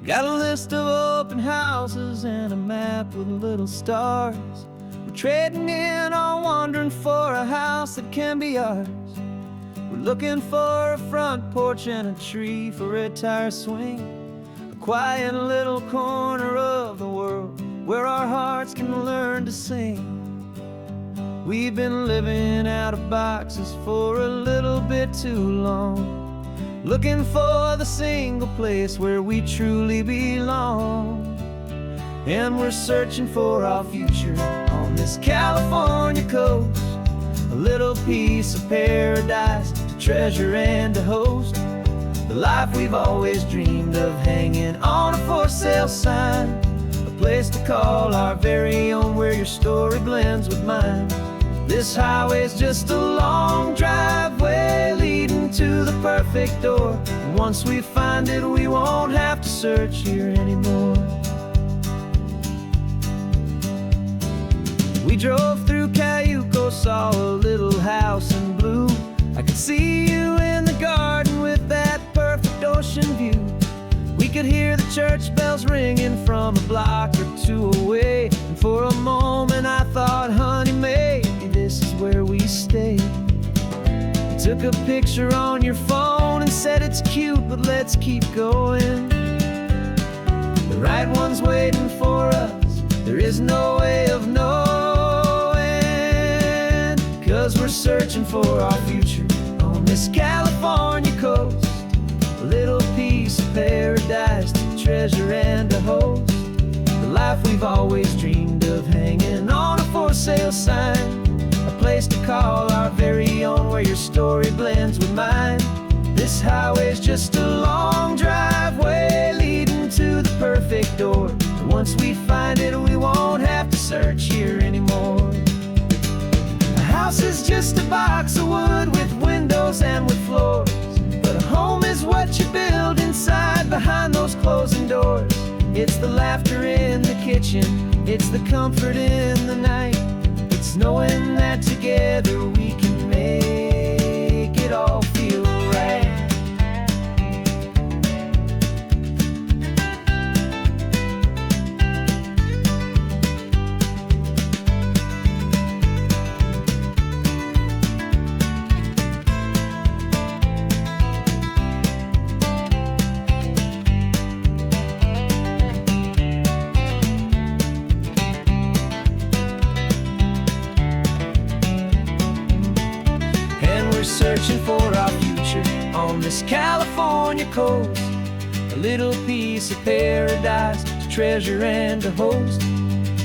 Got a list of open houses and a map with little stars. We're trading in on wandering for a house that can be ours. We're looking for a front porch and a tree for a tire swing, a quiet little corner of the world where our hearts can learn to sing. We've been living out of boxes for a little bit too long, looking for the single place where we truly belong. And we're searching for our future on this California coast, a little piece of paradise to treasure and to host, the life we've always dreamed of, hanging on a for sale sign, a place to call our very own where your story blends with mine. This highway's just a long driveway leading to the perfect door, and once we find it we won't have to search here anymore. We drove through Cayuco, saw a little house in blue. I could see you in the garden with that perfect ocean view. We could hear the church bells ringing from a block or two away, and for a moment I thought, honey, maybe this is where we stay. You took a picture on your phone and said it's cute, but let's keep going. The right one's waiting for us, there is no way of knowing, 'cause we're searching for our future on this California coast, a little piece of paradise to treasure and to host, the life we've always dreamed of, hanging on a for sale sign, a place to call our very own where your story blends with mine. This highway's just a long driveway leading to the perfect door, and once we find it we won't have to search here anymore. A house is just a box of wood with windows and with floors, but a home is what you build inside behind those closing doors. It's the laughter in the kitchen, it's the comfort in the night, it's knowing that together we can make it all feel right. Searching for our future on this California coast, a little piece of paradise to treasure and to host,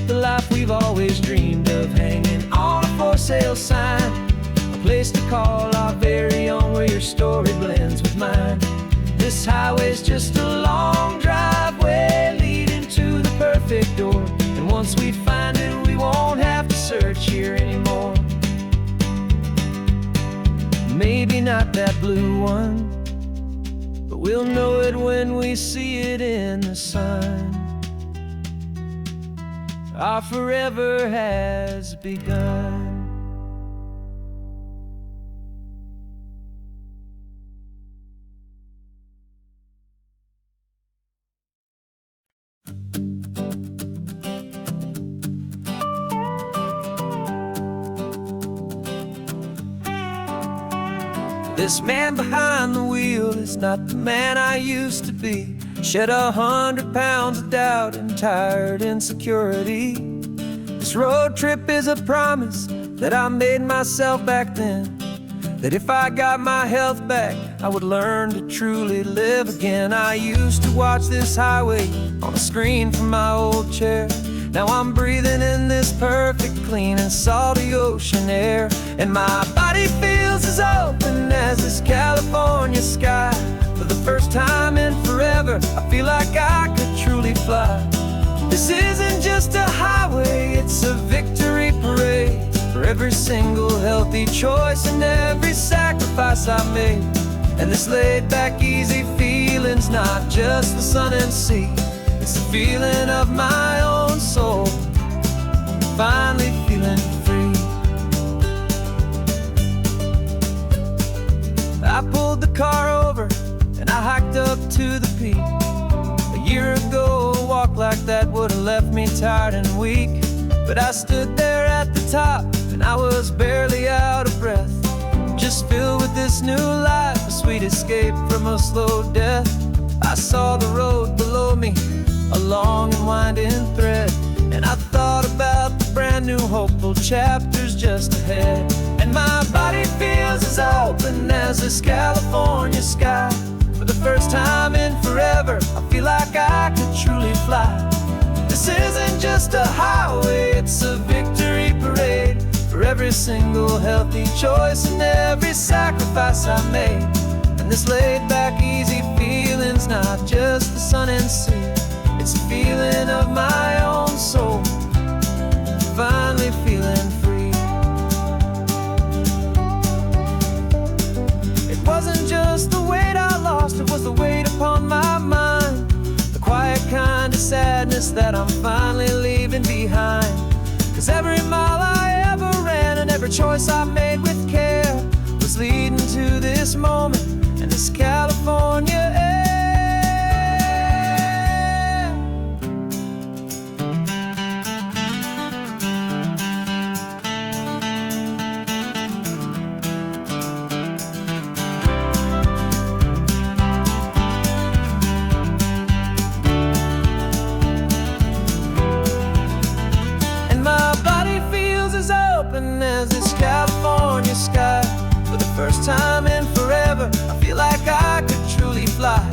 the life we've always dreamed of, hanging on a for sale sign, a place to call our very own where your story blends with mine. This highway's just a long driveway leading to the perfect door, and once we find it we won't have to search here anymore. Maybe not that blue one, but we'll know it when we see it in the sun. Our forever has begun. This man behind the wheel is not the man I used to be. Shed 100 pounds of doubt and tired insecurity. This road trip is a promise that I made myself back then, that if I got my health back, I would learn to truly live again. I used to watch this highway on a screen from my old chair. Now I'm breathing in this perfect, clean and salty ocean air, and my body feels as open as this California sky. For the first time in forever, I feel like I could truly fly. This isn't just a highway, it's a victory parade for every single healthy choice and every sacrifice I made. And this laid back, easy feeling's not just the sun and sea, it's the feeling of my own soul, finally feeling free. I pulled the car over and I hiked up to the peak. A year tired and weak, but I stood there at the top, and I was barely out of breath, just filled with this new life, a sweet escape from a slow death. I saw the road below me, a long and winding thread, and I thought about the brand new hopeful chapters just ahead. And my body feels as open as this California sky. For the first time in forever, I feel like I could truly fly. This isn't just a highway, it's a victory parade for every single healthy choice and every sacrifice I made. And this laid back, easy feeling's not just the sun and sea, it's a feeling of my own soul, finally feeling free. It wasn't just the weight I lost, it was the weight upon my mind, the quiet kind of sadness that I'm finally leaving behind. 'Cause every mile I ever ran and every choice I made with care was leading to this moment and this California air. As this California sky, for the first time in forever, I feel like I could truly fly.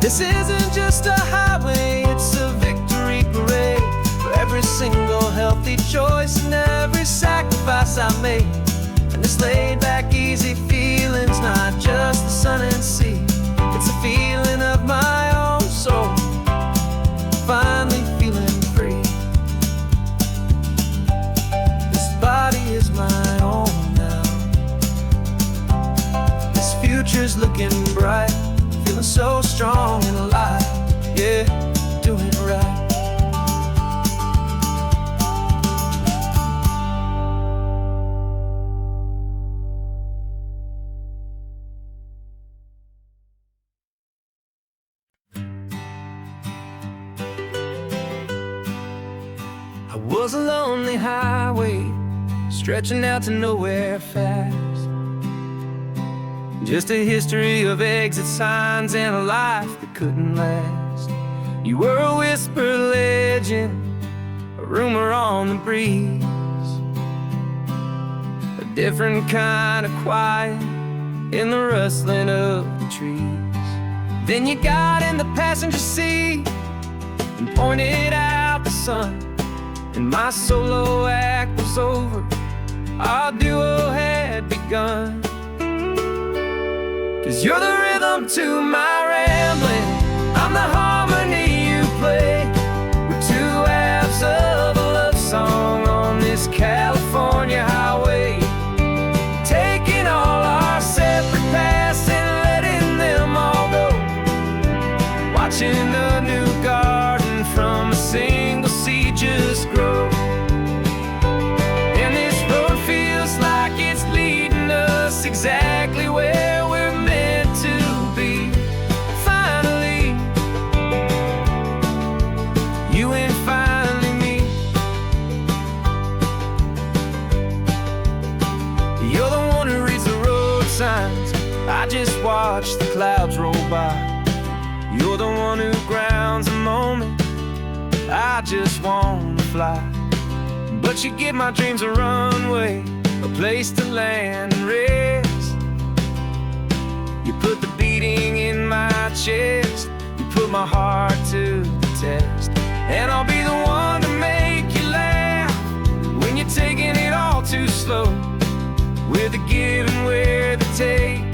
This isn't just a highway, it's a victory parade for every single healthy choice and every sacrifice I made. And this laid back, easy feeling's not just the sun and sea, it's a feeling of my own soul, finally feeling free. Body is my own now. This future's looking bright, feeling so strong and alive. Yeah, doing it right. I was a lonely highway, stretching out to nowhere fast. Just a history of exit signs and a life that couldn't last. You were a whisper legend, a rumor on the breeze, a different kind of quiet in the rustling of the trees. Then you got in the passenger seat and pointed out the sun, and my solo act was over, our duo had begun. 'Cause you're the rhythm to my rambling, I'm the harmony you play. We're two halves of a love song on this California highway, taking all our separate paths and letting them all go, watching a new garden from a single seed just grow. Exactly where we're meant to be. Finally, you and finally me. You're the one who reads the road signs, I just watch the clouds roll by. You're the one who grounds the moment, I just wanna fly. But you give my dreams a runway, a place to land and rest. You put the beating in my chest, you put my heart to the test. And I'll be the one to make you laugh when you're taking it all too slow. We're the give and we're the take,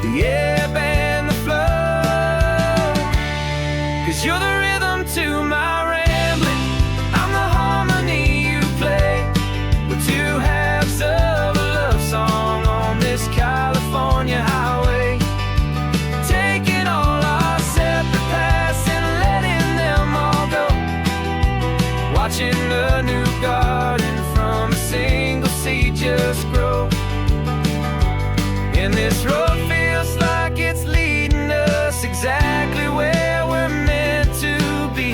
the ebb and the flow. 'Cause you're the rhythm to my rambling, I'm the harmony you play. We're two halves of a love song on this California highway, taking all our separate paths and letting them all go, watching a new garden from a single seed just grow. And this road feels like it's leading us exactly where we're meant to be.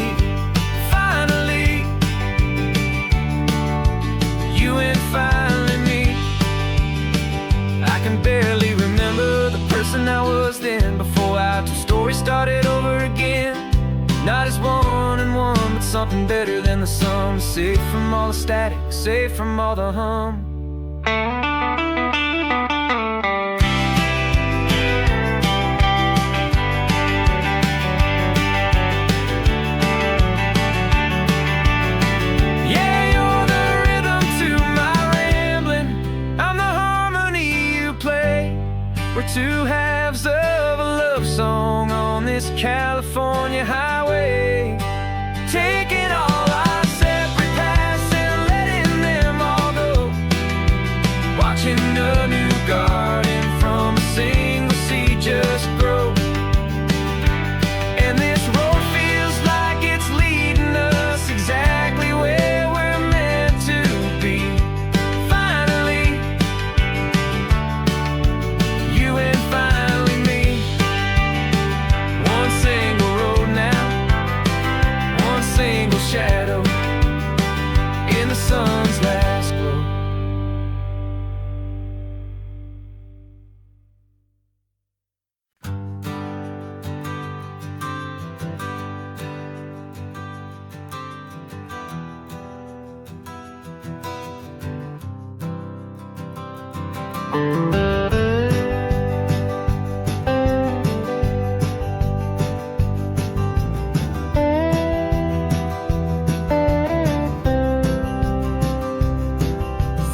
Finally, started over again. Not as one and one, but something better than the sum. Safe from all the static, safe from all the hum. We're two halves of a love song on this California highway, taking all our separate paths and letting them all go, watching a new garden from a single seed just grow. And this road feels like it's leading us exactly where we're meant to be. Finally, you and finally me. One single road now, one single shadow in the sun's last glow.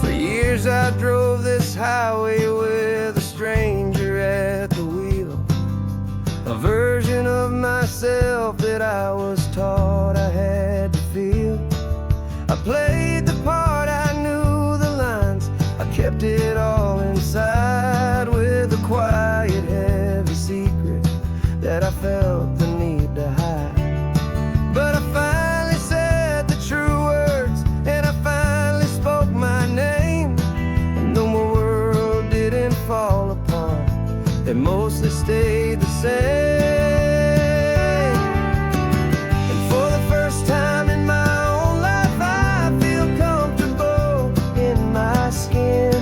For years I drove this highway with a stranger at the wheel, a version of myself that I was taught I had to feel. I played the part, I knew the lines, I kept it all inside with a quiet, heavy secret that I felt the need to hide. But I finally said the true words, and I finally spoke my name. And though my world didn't fall apart, it mostly stayed the same. And for the first time in my own life, I feel comfortable in my skin.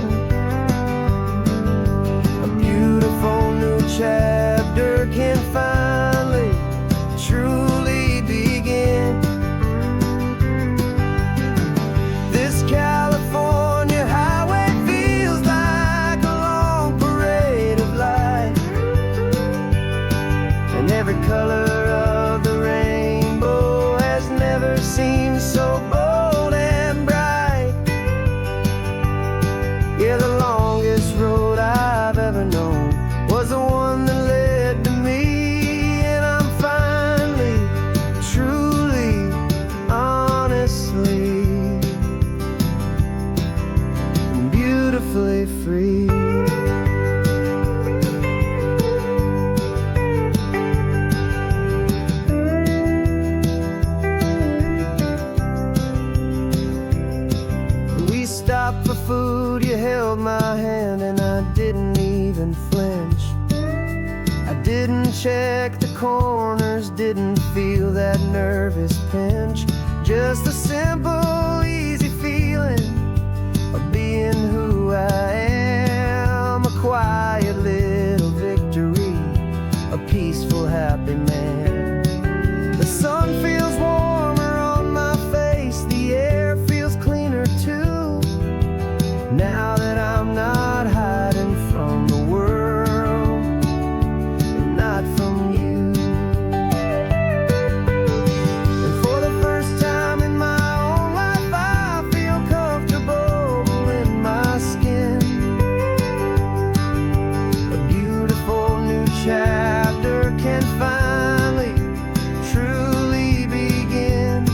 A beautiful new chapter can finally truly begin. This California highway feels like a long parade of light, and every color of the rainbow has never seemed so bold and bright. Yeah, the longest road I've ever known was the one that led to me, and I'm finally, truly, honestly, and beautifully free. We stopped for food, you held my hand, and I didn't even flinch. I didn't check the corners, didn't feel that nervous pinch. Just a simple, easy feeling of being who I am. A quiet little victory, a peaceful, happy man. The sun feels warmer on my face, the air feels cleaner too, now that I'm not hiding from the world, and not from you. And for the first time in my own life, I feel comfortable in my skin. A beautiful new chapter can finally truly begin.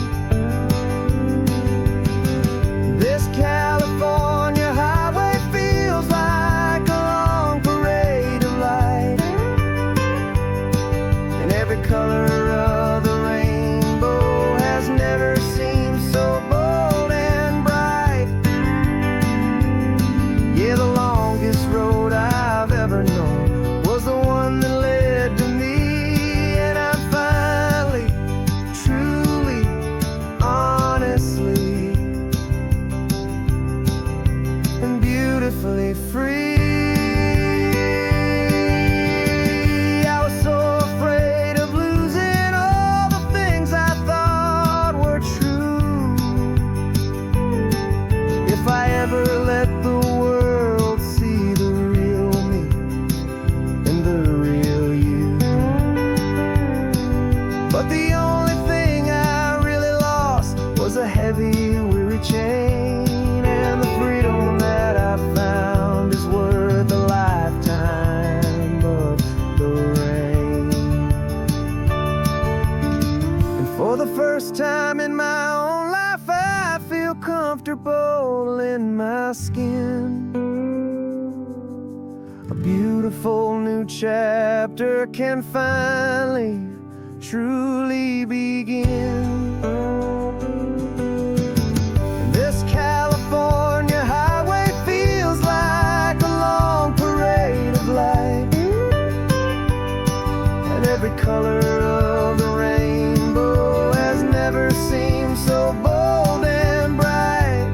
This California highway feels like a long parade of light, and every color of the rainbow has never seemed so bold and bright. Yeah, the longest road I've ever known was the one that led to me, and I'm finally, truly, honestly, and beautifully free. I was so afraid my skin. A beautiful new chapter can finally, truly begin. This California highway feels like a long parade of light, and every color of the rainbow has never seemed so bold and bright.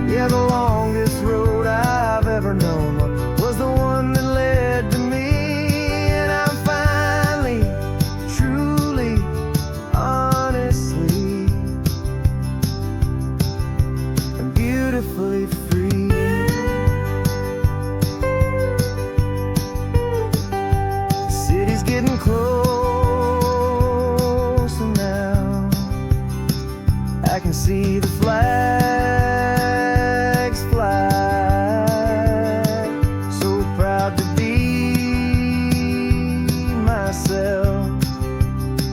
Yeah, the longest road I've ever known was the one that led to me, and I'm finally, truly, honestly, and beautifully free. The city's getting closer now. I can see the flags fly. So proud to be myself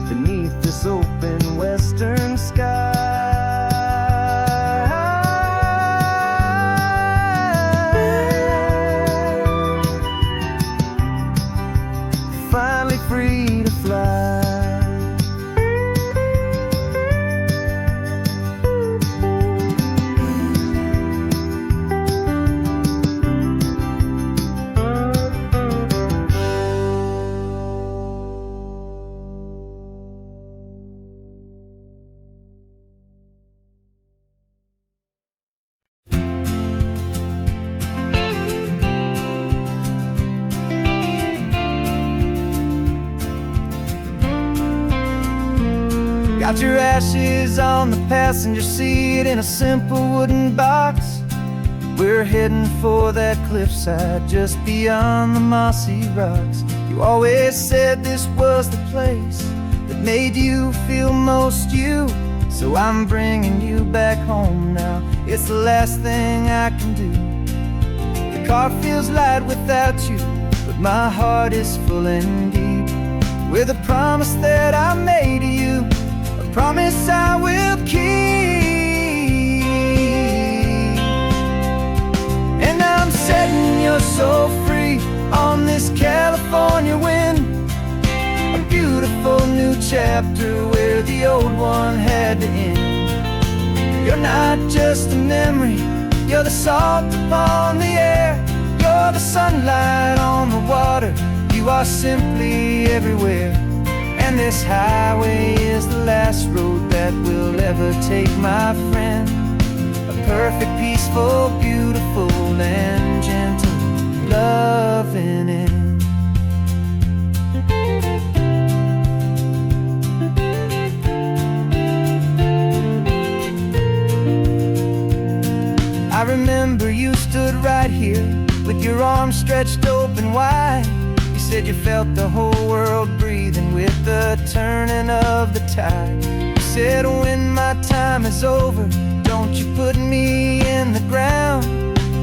beneath this open western sky. Finally free to fly. Got your ashes on the passenger seat in a simple wooden box. We're heading for that cliffside just beyond the mossy rocks. You always said this was the place that made you feel most you. So I'm bringing you back home now. It's the last thing I can do. The car feels light without you, but my heart is full and deep with a promise that I made to you. Promise I will keep. And I'm setting your soul free on this California wind. A beautiful new chapter where the old one had to end. You're not just a memory, you're the salt upon the air. You're the sunlight on the water, you are simply everywhere. And this highway is the last road that we'll ever take, my friend. A perfect, peaceful, beautiful, and gentle, loving end. I remember you stood right here with your arms stretched open wide. You said you felt the whole world breathing with the turning of the tide. You said when my time is over, don't you put me in the ground.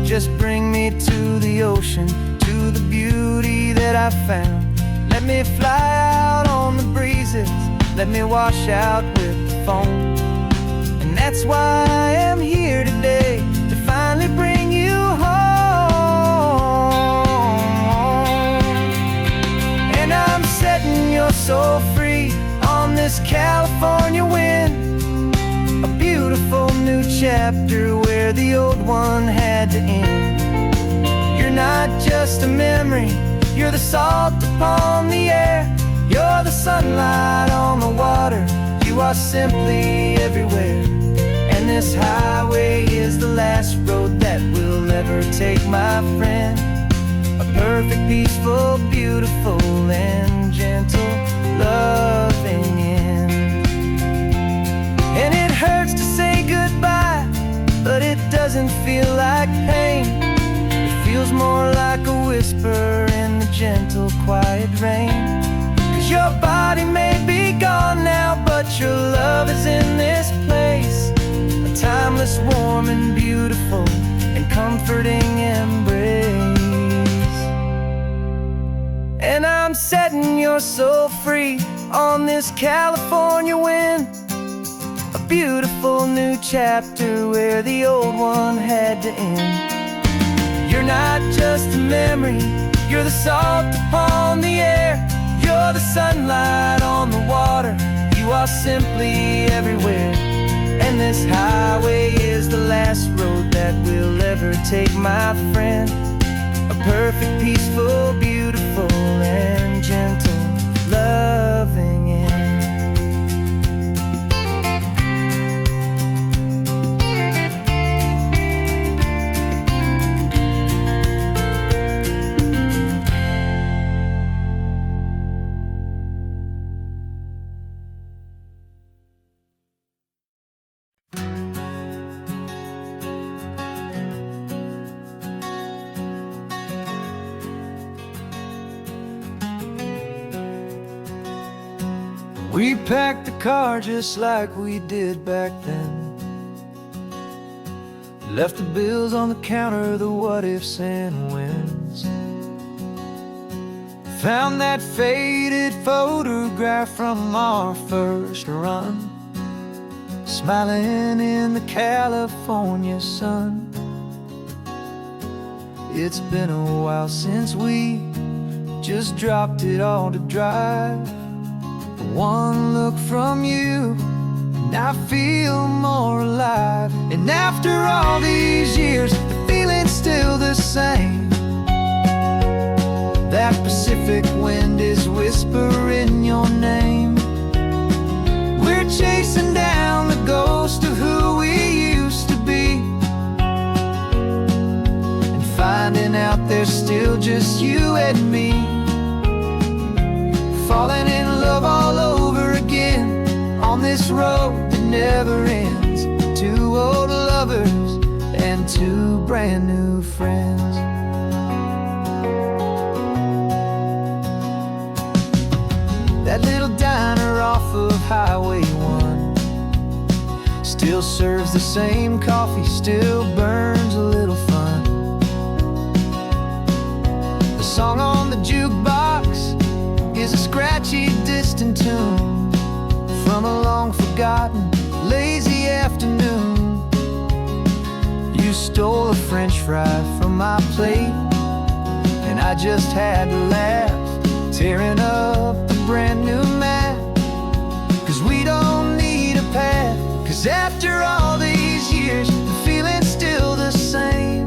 Just bring me to the ocean, to the beauty that I found. Let me fly out on the breezes, let me wash out with the foam. And that's why I am here today, to finally bring you home. And I'm setting your soul free on this California wind. A beautiful new chapter where the old one had to end. You're not just a memory, you're the salt upon the air. You're the sunlight on the water, you are simply everywhere. And this highway is the last road that we'll ever take, my friend. A perfect, peaceful, beautiful, and gentle, loving end. And it hurts to say goodbye, but it doesn't feel like pain. It feels more like a whisper in the gentle, quiet rain. 'Cause your body may be gone now, but your love is in this place. A timeless, warm, and beautiful, and comforting embrace. And I'm setting your soul free on this California wind. A beautiful new chapter where the old one had to end. You're not just a memory, you're the salt upon the air. You're the sunlight on the water, you are simply everywhere. And this highway is the last road that we'll ever take, my friend. A perfect, peaceful, beautiful, and gentle, loving end. We packed the car just like we did back then. Left the bills on the counter, the what-ifs and whens. Found that faded photograph from our first run, smiling in the California sun. It's been a while since we just dropped it all to drive. One look from you, and I feel more alive. And after all these years, the feeling's still the same. That Pacific wind is whispering your name. We're chasing down the ghost of who we used to be, and finding out there's still just you and me. Falling in love all over again on this road that never ends. Two old lovers and two brand new friends. That little diner off of Highway 1 still serves the same coffee, still burns a little fun. The song on the jukebox is a scratchy, distant tune from a long-forgotten, lazy afternoon. You stole a French fry from my plate, and I just had to laugh, tearing up the brand new map. 'Cause we don't need a path, 'cause after all these years, the feeling's still the same.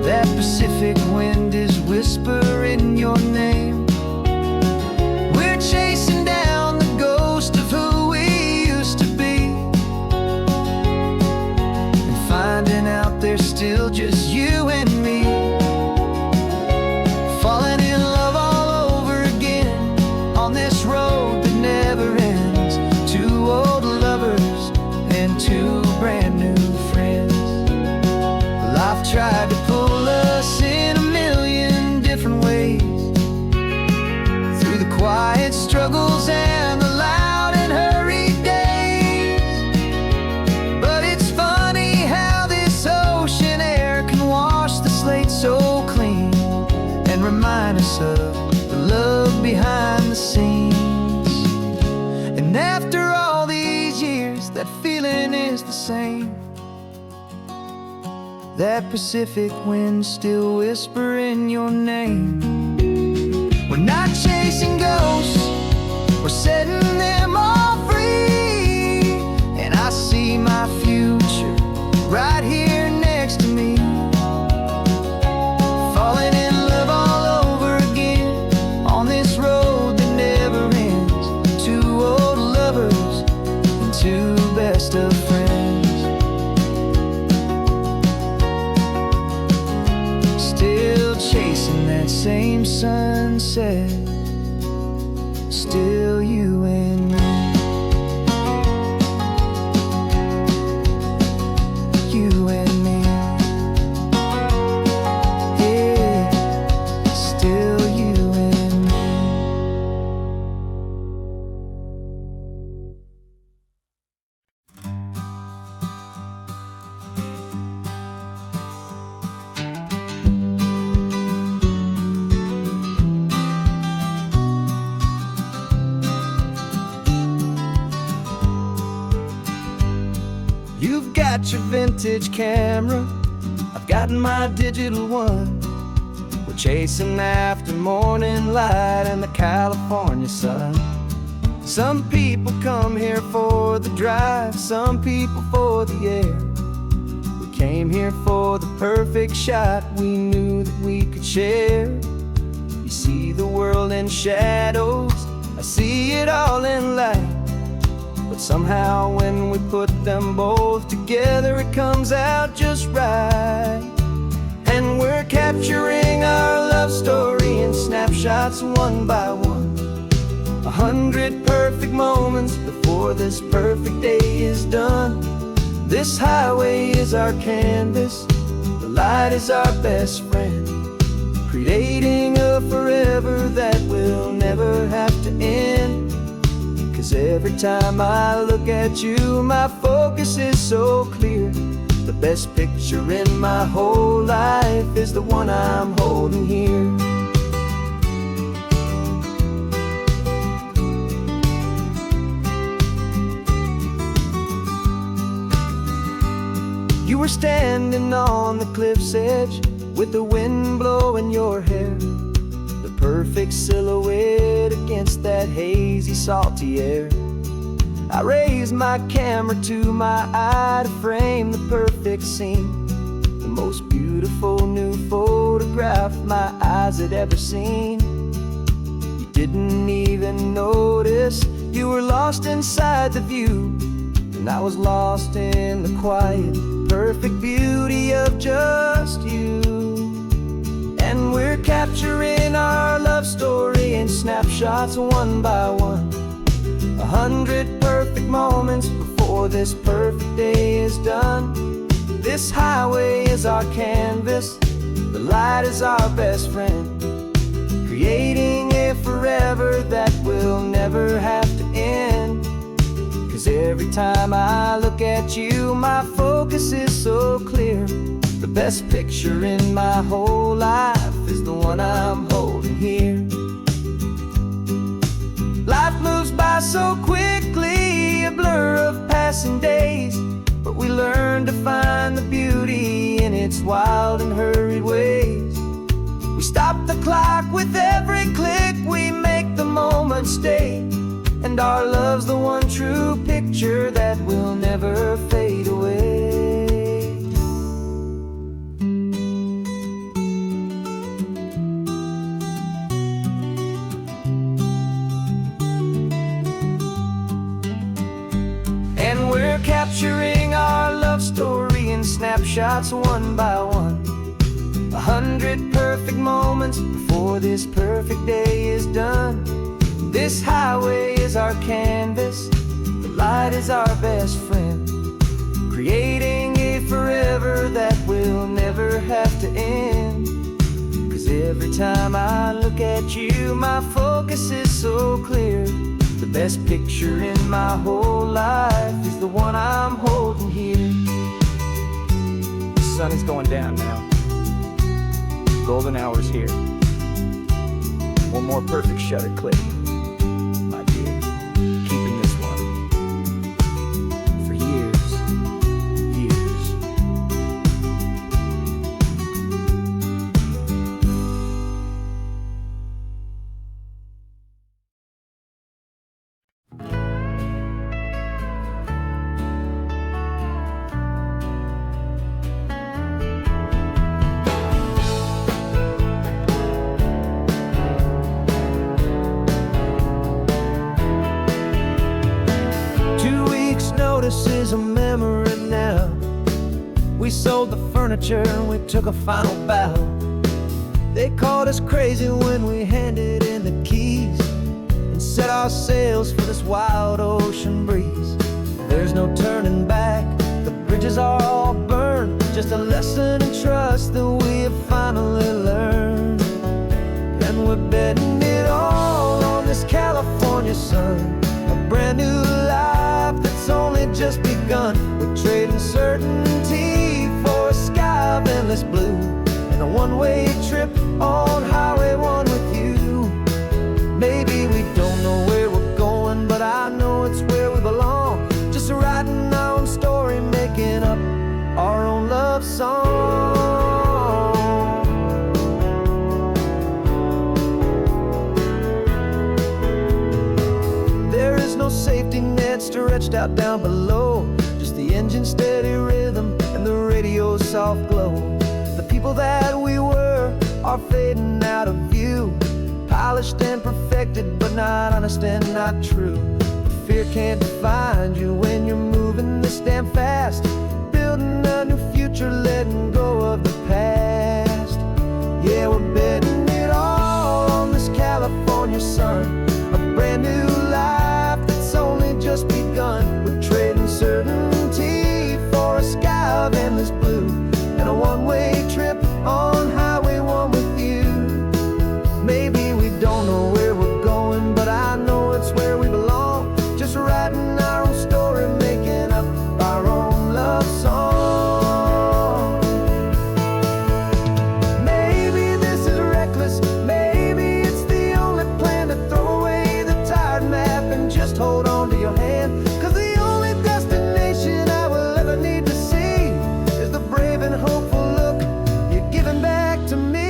That Pacific wind is whispering your name. We're chasing down the ghost of who we used to be, and finding out there's still just you and me. Falling in love all over again on this road that never ends. Two old lovers and two brand new friends. Life tried to pull us in a million different ways, through the quiet struggles and the loud and hurried days. But it's funny how this ocean air can wash the slate so clean, and remind us of the love behind the scenes. And after all these years, that feeling is the same. That Pacific wind still whispering your name. We're not chasing ghosts, we're setting them all free. And I see my future right here next to me. Falling in love all over again on this road that never ends. Two old lovers and two best of friends. Still chasing that same sunset, still you and me. You and me. Yeah, still you and me. got your vintage camera, I've got my digital one. We're chasing after morning light and the California sun. Some people come here for the drive, some people for the air. We came here for the perfect shot we knew that we could share. You see the world in shadows, I see it all in light. But somehow when we put them both together, it comes out just right. And we're capturing our love story in snapshots one by one. 100 perfect moments before this perfect day is done. This highway is our canvas, the light is our best friend, creating a forever that will never have to end. 'Cause every time I look at you, my focus is so clear. The best picture in my whole life is the one I'm holding here. You were standing on the cliff's edge with the wind blowing your hair, the perfect silhouette against that hazy, salty air. I raised my camera to my eye to frame the perfect scene, the most beautiful new photograph my eyes had ever seen. You didn't even notice you were lost inside the view, and I was lost in the quiet, perfect beauty of just you. And we're capturing our love story in snapshots one by one. 100 perfect moments before this perfect day is done. This highway is our canvas, the light is our best friend, creating a forever that will never have to end. 'Cause every time I look at you, my focus is so clear. The best picture in my whole life is the one I'm holding here. Life moves by so quickly, a blur of passing days, but we learn to find the beauty in its wild and hurried ways. We stop the clock with every click, we make the moment stay, and our love's the one true picture that will never fade away. Capturing our love story in snapshots one by one. 100 perfect moments before this perfect day is done. This highway is our canvas, the light is our best friend, creating a forever that will never have to end. 'Cause every time I look at you, my focus is so clear. The best picture in my whole life is the one I'm holding here. The sun is going down now. Golden hour's here. One more perfect shutter click, my dear. Keeping this one for years, years. This is a memory now. We sold the furniture and we took a final bow. They called us crazy when we handed in the keys and set our sails for this wild ocean breeze. There's no turning back, the bridges are all burned, just a lesson in trust that we have finally learned. And we're betting it all on this California sun, a brand new life that's only just begun. We're trading certainty for a sky of endless blue, and a one-way trip on Highway 1 with you. Maybe we don't know where we're going, but I know it's where we belong. Just writing our own story, making up washed out down below. Just the engine's steady rhythm and the radio's soft glow. The people that we were are fading out of view, polished and perfected, but not honest and not true. Fear can't define you when you're moving this damn fast, building a new future, letting go of the past. Yeah, we're betting it all on this California sun, a brand new life that's only just begun. We're trading certainty for a sky of endless blue, and a one-way trip on Highway 1 with you. Maybe we don't know where we're going, but I know it's where we belong. Just writing our own story, making up our own love song. Maybe this is reckless, maybe it's the only plan to throw away the tired map and just hold on to your hand. 'Cause the only destination I will ever need to see is the brave and hopeful look you're giving back to me.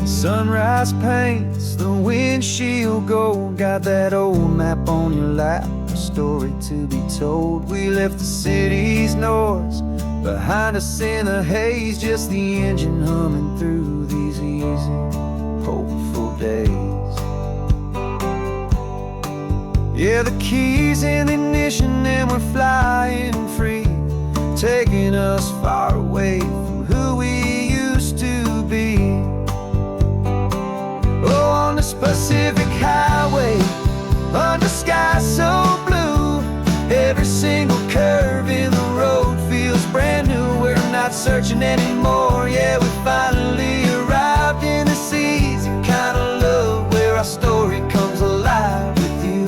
Sunrise paints the windshield gold. Got that old map on your lap, a story to be told. We left the city's noise behind us in the haze, just the engine humming through these easy, hopeful days. Yeah, the keys in the ignition and we're flying free, taking us far away from who we used to be. Oh, on this Pacific highway, under sky so blue, every single curve in the road feels brand new. We're not searching anymore, yeah, we finally arrived in this easy kind of love, where our story comes alive with you.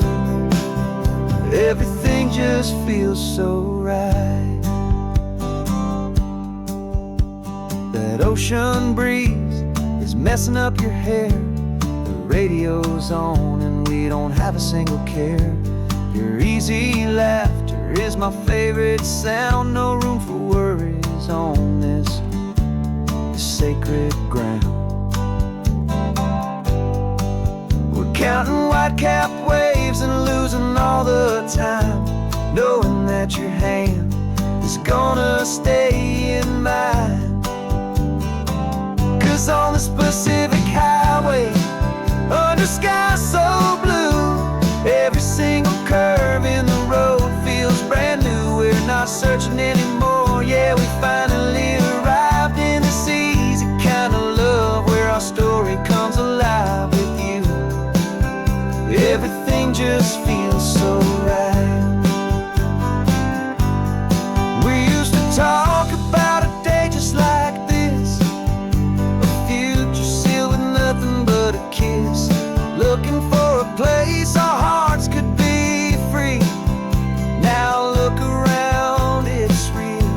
Everything just feels so right. That ocean breeze is messing up your hair, radio's on and we don't have a single care. Your easy laughter is my favorite sound. No room for worries on this sacred ground. We're counting white-capped waves and losing all the time, knowing that your hand is gonna stay in mine. 'Cause on this Pacific highway, under sky so blue, every single curve in the road feels brand new. We're not searching anymore, yeah, we finally arrived in this easy kind of love, where our story comes alive with you. Everything just feels so right. We used to talk about a day just like this, a future sealed with nothing but a kiss, looking for a place our hearts could be free. Now look around, it's real.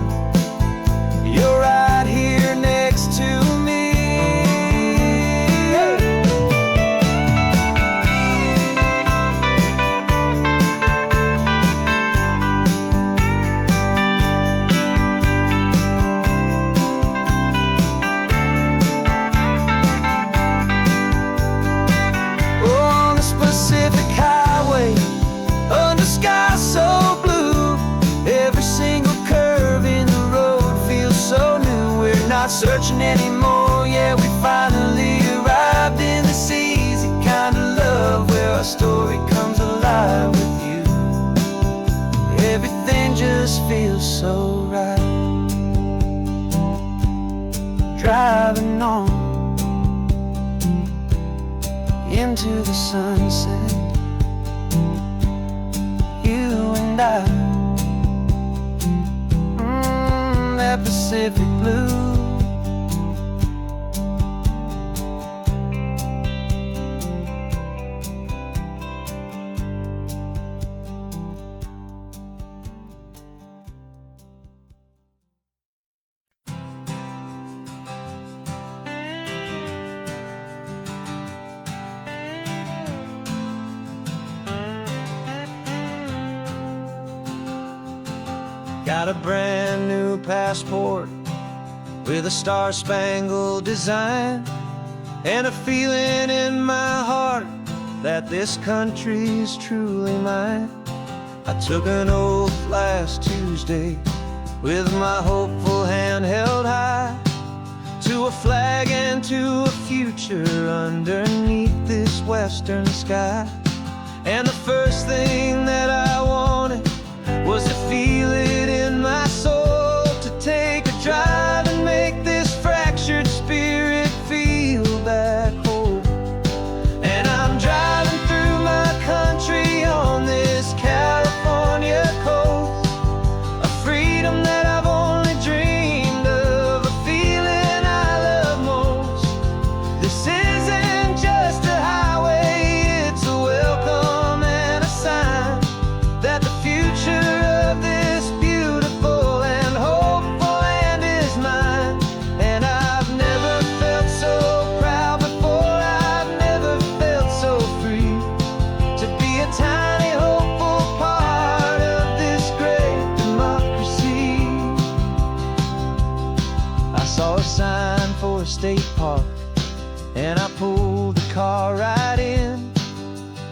You're right here next to me. Pacific blue. Got a brand new passport with a star-spangled design, and a feeling in my heart that this country's truly mine. I took an oath last Tuesday with my hopeful hand held high, to a flag and to a future underneath this western sky. And the first thing that I wanted was to feel it in my soul, to take a drive and make this fractured spirit feel back home. And I'm driving through my country on this California coast, a freedom that I've only dreamed of, a feeling I love most. This isn't just a highway, it's a welcome and a sign that the future of this beautiful and hopeful land is mine. And I've never felt so proud before, I've never felt so free, to be a tiny hopeful part of this great democracy. I saw a sign for a state park, and I pulled the car right in,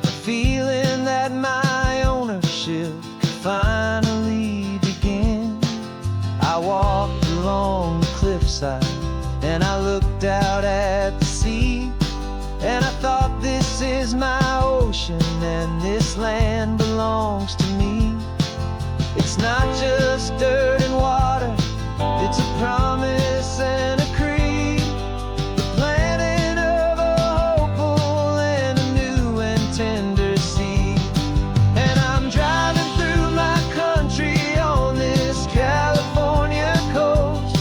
a feeling that my ownership could finally begin. I walked along the cliffside and I looked out at the sea, and I thought, this is my ocean and this land belongs to me. It's not just dirt and water, it's a promise and a creed, the planting of a hopeful and a new and tender seed. And I'm driving through my country on this California coast,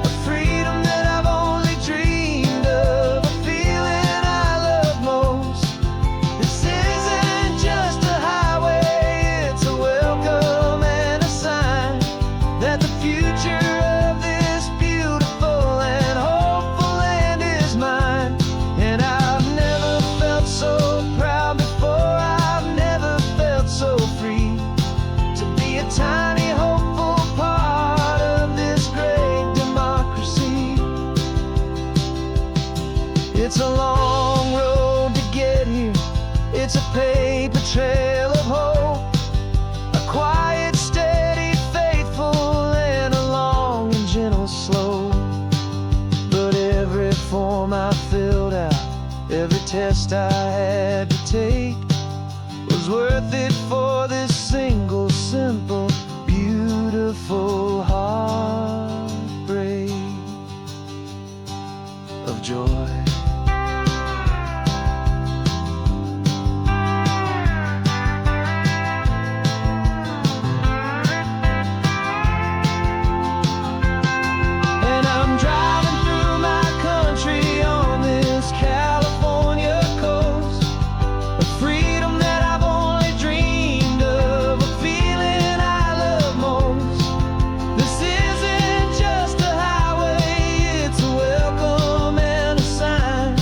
a freedom that I've only dreamed of, a feeling I love most. This isn't just a highway, it's a welcome and a sign that the future of this beautiful and hopeful land is mine. And I've never felt so proud before, I've never felt so free, to be a tiny hopeful part of this great democracy. It's a long road to get here, it's a paper trail of hope, a quiet, steady, faithful, and a long and gentle slope. But every form I filled out, every test I had to take, was worth it for this single, simple, beautiful heartbreak of joy. And I'm driving through my country on this California coast, a freedom that I've only dreamed of, a feeling I love most. This isn't just a highway, it's a welcome and a sign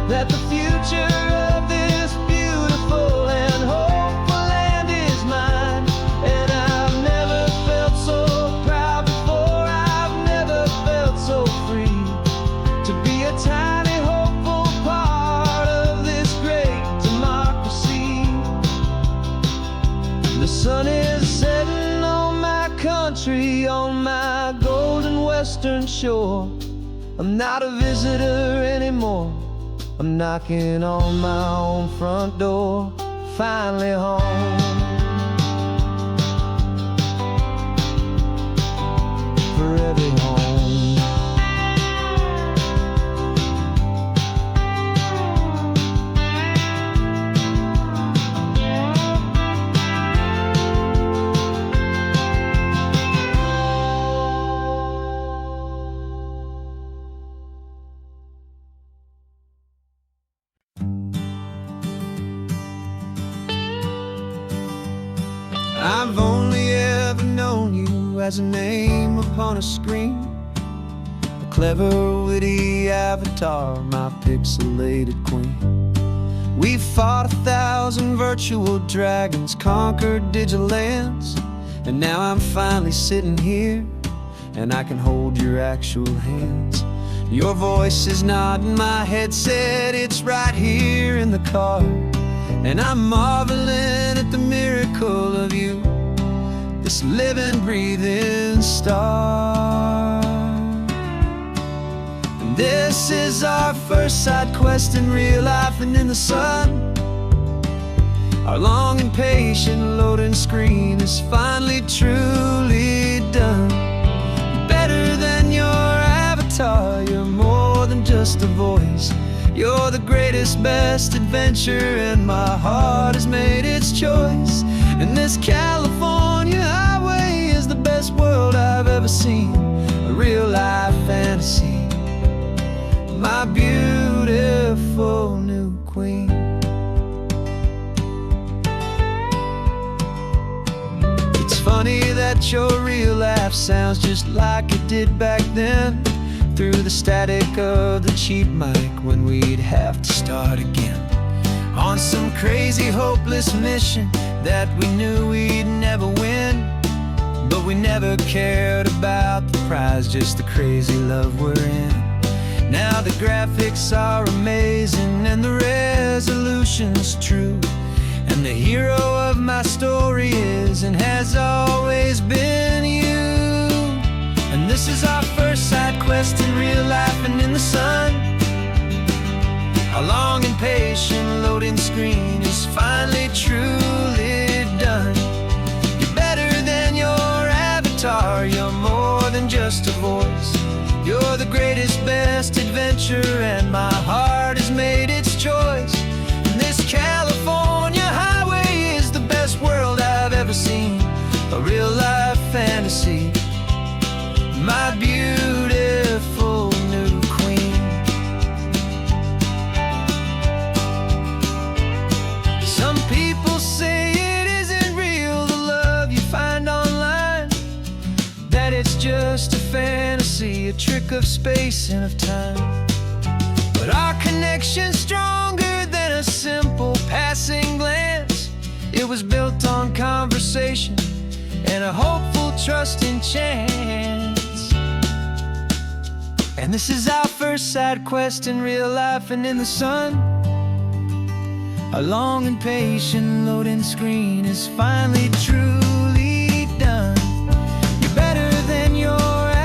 that the future of this beautiful and hopeful land is mine. And I've never felt so proud before, I've never felt so free, to be a tiny hopeful part of this great democracy. The sun is setting on my country, on my golden western shore. I'm not a visitor anymore, I'm knocking on my own front door, finally home. Forever home. I've only ever known you as a name upon a screen, a clever, witty avatar, my pixelated queen. We've fought 1,000 virtual dragons, conquered digital lands, and now I'm finally sitting here, and I can hold your actual hands. Your voice is not in my headset, it's right here in the car, and I'm marveling at the miracle of you, this living, breathing star. And this is our first side quest in real life and in the sun. Our long and patient loading screen is finally truly done. You're better than your avatar, you're more than just a voice. You're the greatest, best adventure, and my heart has made its choice. And this California highway is the best world I've ever seen, a real life fantasy, my beautiful new queen. It's funny that your real life sounds just like it did back then, through the static of the cheap mic when we'd have to start again, on some crazy hopeless mission that we knew we'd never win. But we never cared about the prize, just the crazy love we're in. Now the graphics are amazing and the resolution's true, and the hero of my story is and has always been you. And this is our first side quest in real life and in the sun. Our long and patient loading screen is finally truly done. You're better than your avatar, you're more than just a voice. You're the greatest, best adventure, and my heart has made its choice. And this California highway is the best world I've ever seen, a real life fantasy, my beautiful new queen. Some people say it isn't real, the love you find online, that it's just a fantasy, a trick of space and of time. But our connection's stronger than a simple passing glance. It was built on conversation and a hopeful, trusting chance. And this is our first side quest in real life and in the sun. Our long and patient loading screen is finally truly done. You're better than your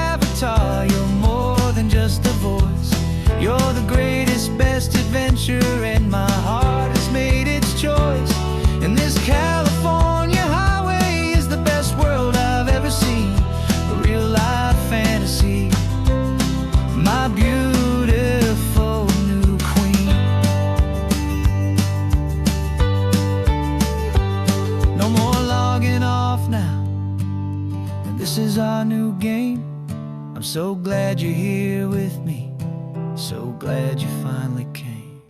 avatar, you're more than just a voice. You're the greatest, best adventure, and my heart has made its choice. And this California highway is the best world I've ever seen, a real life fantasy, my beautiful new queen. No more logging off now, and this is our new game. I'm so glad you're here with me, so glad you finally came.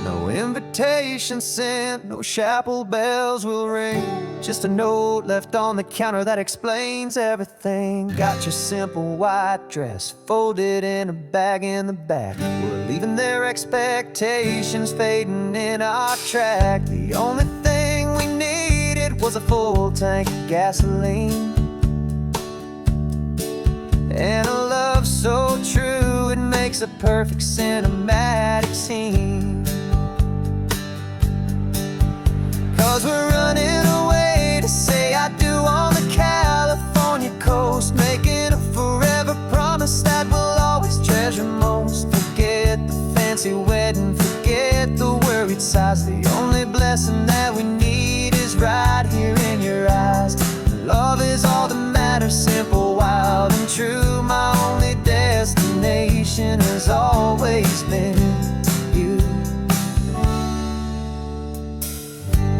No invitation sent, no chapel bells will ring, just a note left on the counter that explains everything. Got your simple white dress folded in a bag in the back. We're leaving their expectations fading in our track. The only thing we needed was a full tank of gasoline, and a love so true it makes a perfect cinematic scene. 'Cause we're running away to say I do on the California coast, making a forever promise that we'll always treasure most. Forget the fancy wedding, forget the worried sighs. The only blessing that we need is right here in your eyes. Love is all that matters, simple, wild, and true. My only destination has always been you.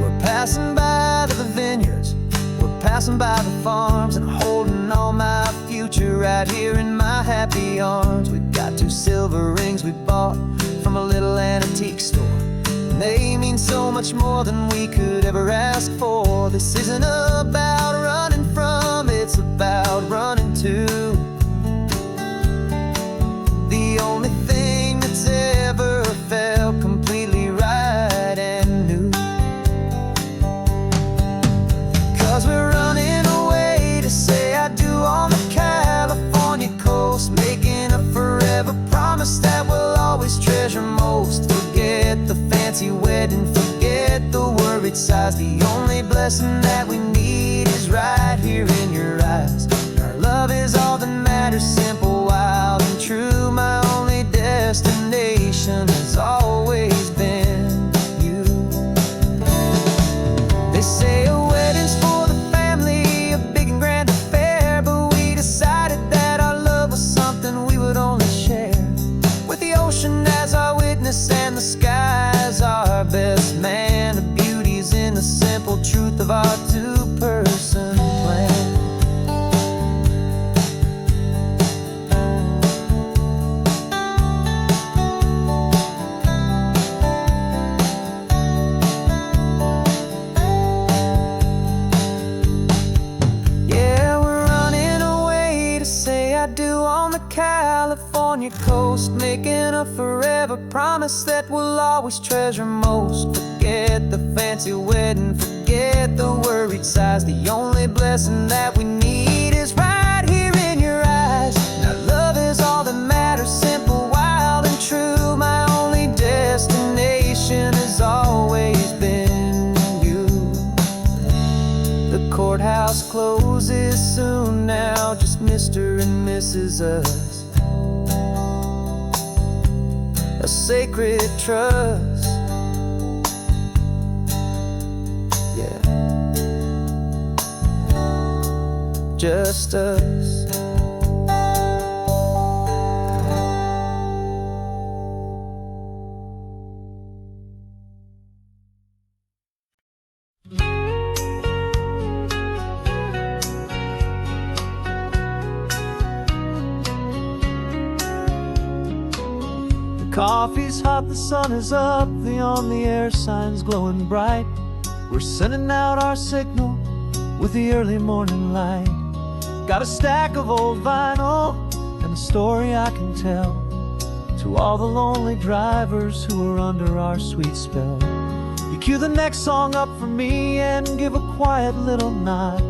We're passing by the vineyards, we're passing by the farms, and holding all my future right here in my happy arms. We've got 2 silver rings we bought from a little antique store. And they mean so much more than we could ever ask for. This isn't about running from, it's about running to the only thing that's ever felt completely right and new. 'Cause we're running away to say I do on the California coast, making a forever promise that we'll always treasure most. Forget the fancy wedding, forget the worried sighs. The only blessing that we need is right here in your eyes. Our love is all that matters, simple, wild, and true. My only destination has always been you. They say a wedding's for the family, a big and grand affair, but we decided that our love was something we would only share with the ocean as our witness and the sky as our best man. The beauty's in the simple truth of our two-person plan. California coast, making a forever promise that we'll always treasure most. Forget the fancy wedding, forget the worried sighs. The only blessing that we need is right here in your eyes. Now love is all that matters, simple, wild, and true. My only destination has always been you. The courthouse closes soon now, just Mr. and Mrs. Us. A sacred trust, yeah, just us. Coffee's hot, the sun is up, the on-the-air sign's glowing bright. We're sending out our signal with the early morning light. Got a stack of old vinyl and a story I can tell to all the lonely drivers who are under our sweet spell. You cue the next song up for me and give a quiet little nod.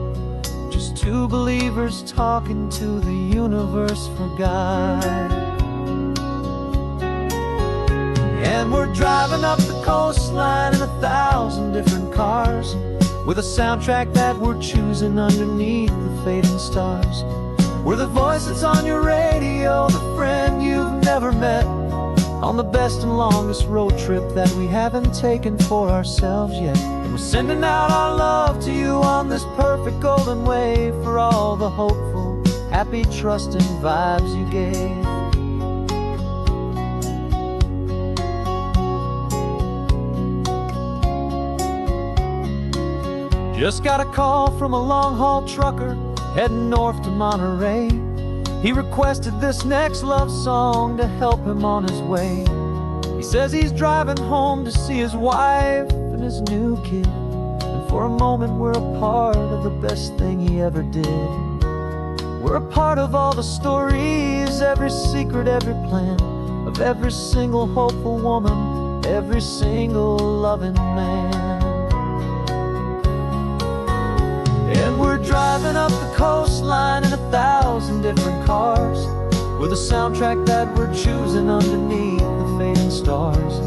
Just two believers talking to the universe for God. And we're driving up the coastline in 1,000 different cars, with a soundtrack that we're choosing underneath the fading stars. We're the voice that's on your radio, the friend you've never met, on the best and longest road trip that we haven't taken for ourselves yet. And we're sending out our love to you on this perfect golden wave, for all the hopeful, happy, trusting vibes you gave. Just got a call from a long-haul trucker heading north to Monterey. He requested this next love song to help him on his way. He says he's driving home to see his wife and his new kid, and for a moment we're a part of the best thing he ever did. We're a part of all the stories, every secret, every plan, of every single hopeful woman, every single loving man. And we're driving up the coastline in 1,000 different cars, with a soundtrack that we're choosing underneath the fading stars.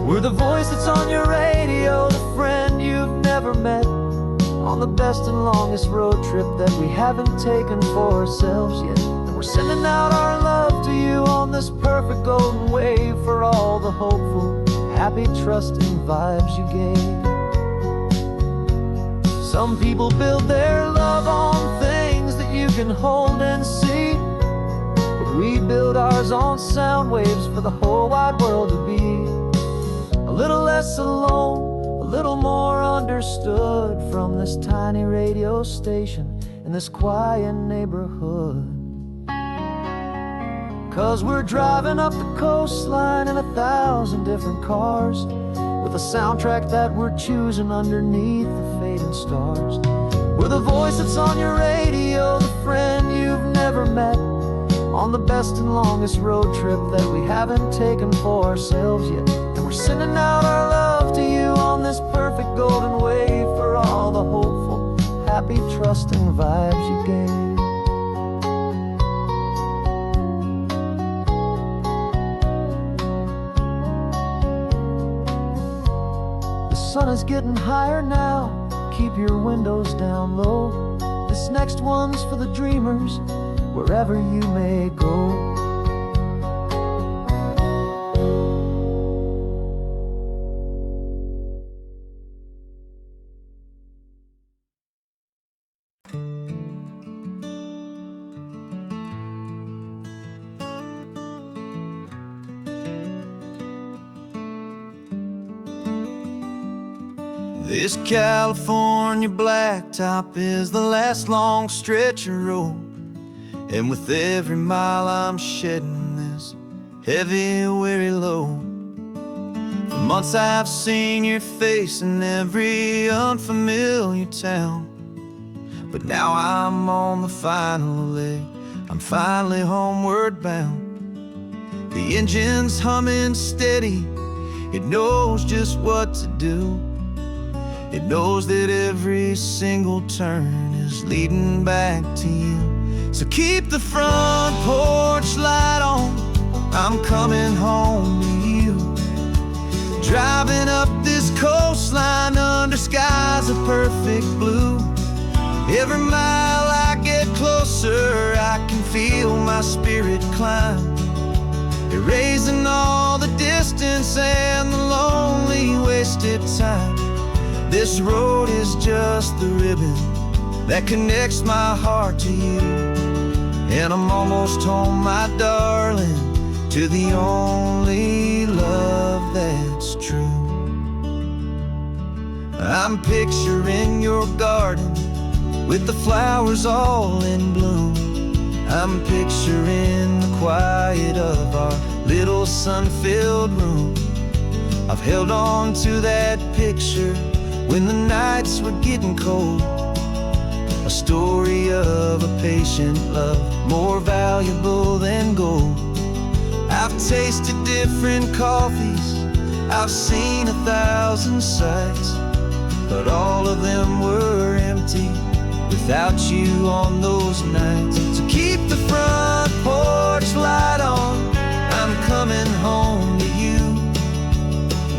We're the voice that's on your radio, the friend you've never met, on the best and longest road trip that we haven't taken for ourselves yet. And we're sending out our love to you on this perfect golden wave, for all the hopeful, happy, trusting vibes you gave. Some people build their love on things that you can hold and see, but we build ours on sound waves for the whole wide world to be a little less alone, a little more understood, from this tiny radio station in this quiet neighborhood. 'Cause we're driving up the coastline in 1,000 different cars, with a soundtrack that we're choosing underneath the fading stars. We're the voice that's on your radio, the friend you've never met, on the best and longest road trip that we haven't taken for ourselves yet. And we're sending out our love to you on this perfect golden wave, for all the hopeful, happy, trusting vibes you gave. The sun is getting higher now, keep your windows down low. This next one's for the dreamers, wherever you may go. This California blacktop is the last long stretch of road, and with every mile I'm shedding this heavy, weary load. For months I've seen your face in every unfamiliar town, but now I'm on the final leg, I'm finally homeward bound. The engine's humming steady, it knows just what to do. It knows that every single turn is leading back to you. So keep the front porch light on, I'm coming home to you. Driving up this coastline under skies of perfect blue. Every mile I get closer, I can feel my spirit climb, erasing all the distance and the lonely wasted time. This road is just the ribbon that connects my heart to you, and I'm almost home, my darling, to the only love that's true. I'm picturing your garden with the flowers all in bloom. I'm picturing the quiet of our little sun-filled room. I've held on to that picture when the nights were getting cold, a story of a patient love, more valuable than gold. I've tasted different coffees, I've seen 1,000 sights, but all of them were empty without you on those nights. So keep the front porch light on, I'm coming home to you.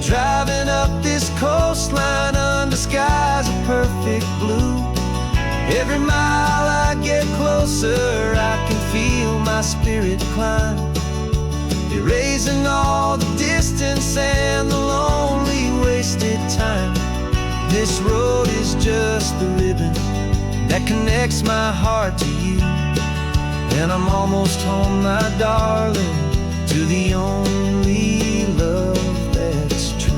Driving up this coastline under skies of perfect blue. Every mile I get closer, I can feel my spirit climb, erasing all the distance and the lonely wasted time. This road is just the ribbon that connects my heart to you, and I'm almost home, my darling, to the only love that's true.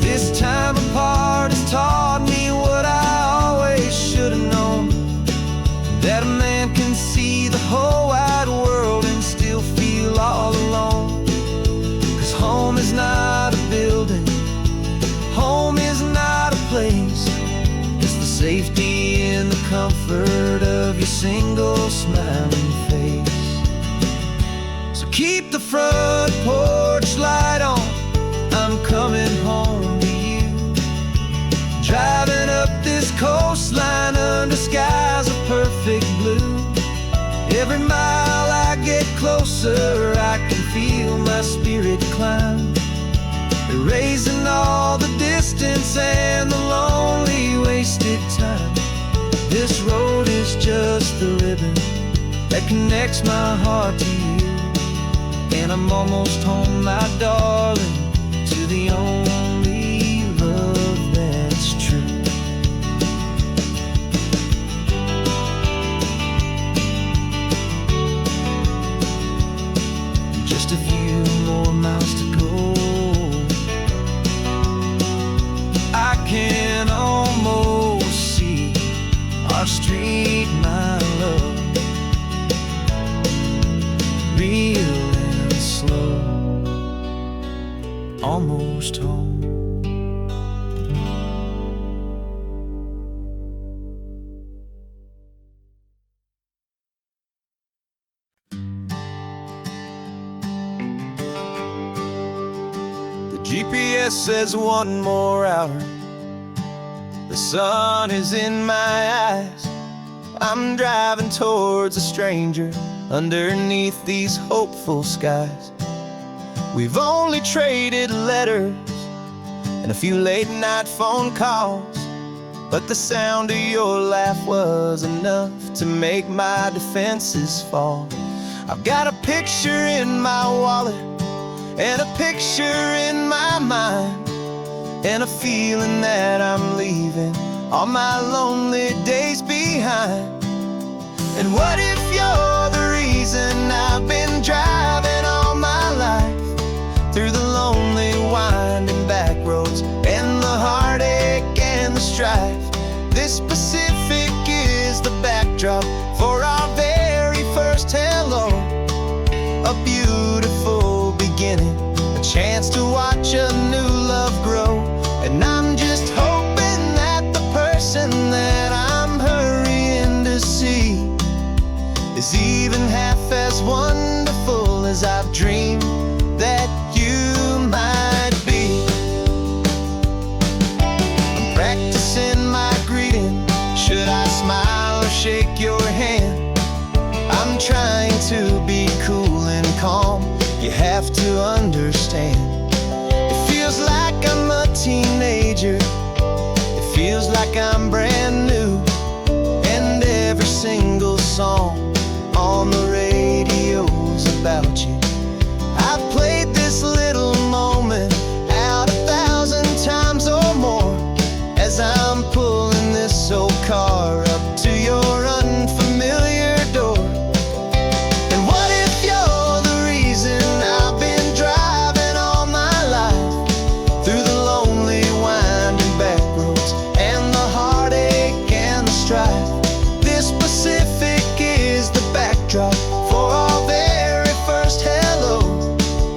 This time apart has taught me what I always should have known, that a man can see the whole wide world and still feel all alone. 'Cause home is not a building, home is not a place, it's the safety and the comfort of your single smiling face. So keep the front porch light on, I'm coming home to you. Driving up this coastline under skies of perfect blue. Every mile I get closer, I can feel my spirit climb, erasing all the distance and the lonely wasted time. This road is just the ribbon that connects my heart to you, and I'm almost home, my darling, to the only love that's true. Just a few more miles to go, I can almost see our street, my love. almost home. The GPS says 1 more hour. The sun is in my eyes. I'm driving towards a stranger underneath these hopeful skies. We've only traded letters and a few late night phone calls, but the sound of your laugh was enough to make my defenses fall. I've got a picture in my wallet and a picture in my mind, and a feeling that I'm leaving all my lonely days behind. And what if you're the reason I've been driving all my life, through the lonely winding back roads and the heartache and the strife? This Pacific is the backdrop for our very first hello. A beautiful beginning, a chance to watch a new love grow. And I'm just hoping that the person that I'm hurrying to see is even half as wonderful as I've dreamed that you might be. I'm practicing my greeting. Should I smile or shake your hand? I'm trying to be cool and calm. You have to understand. It feels like I'm a teenager. It feels like I'm brand new. And every single song on the radio's about you. I've played this little moment out 1,000 times or more, as I'm pulling this old car up to your unfamiliar door. And what if you're the reason I've been driving all my life, through the lonely winding back roads and the heartache and the strife? This Pacific is the backdrop for our very first hello.